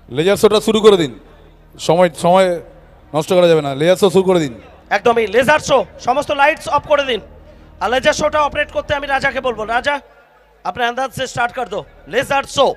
লেজার শোটা শুরু করে দিন, সময় সময় নষ্ট করা যাবে না। লেজার শো শুরু করে দিন। একদমই, লেজার শো, সমস্ত লাইটস অফ করে দিন। আর লেজার শোটা অপারেট করতে আমি রাজাকে বলবো, রাজা अपने अंदाज से स्टार्ट कर दो। Laser show.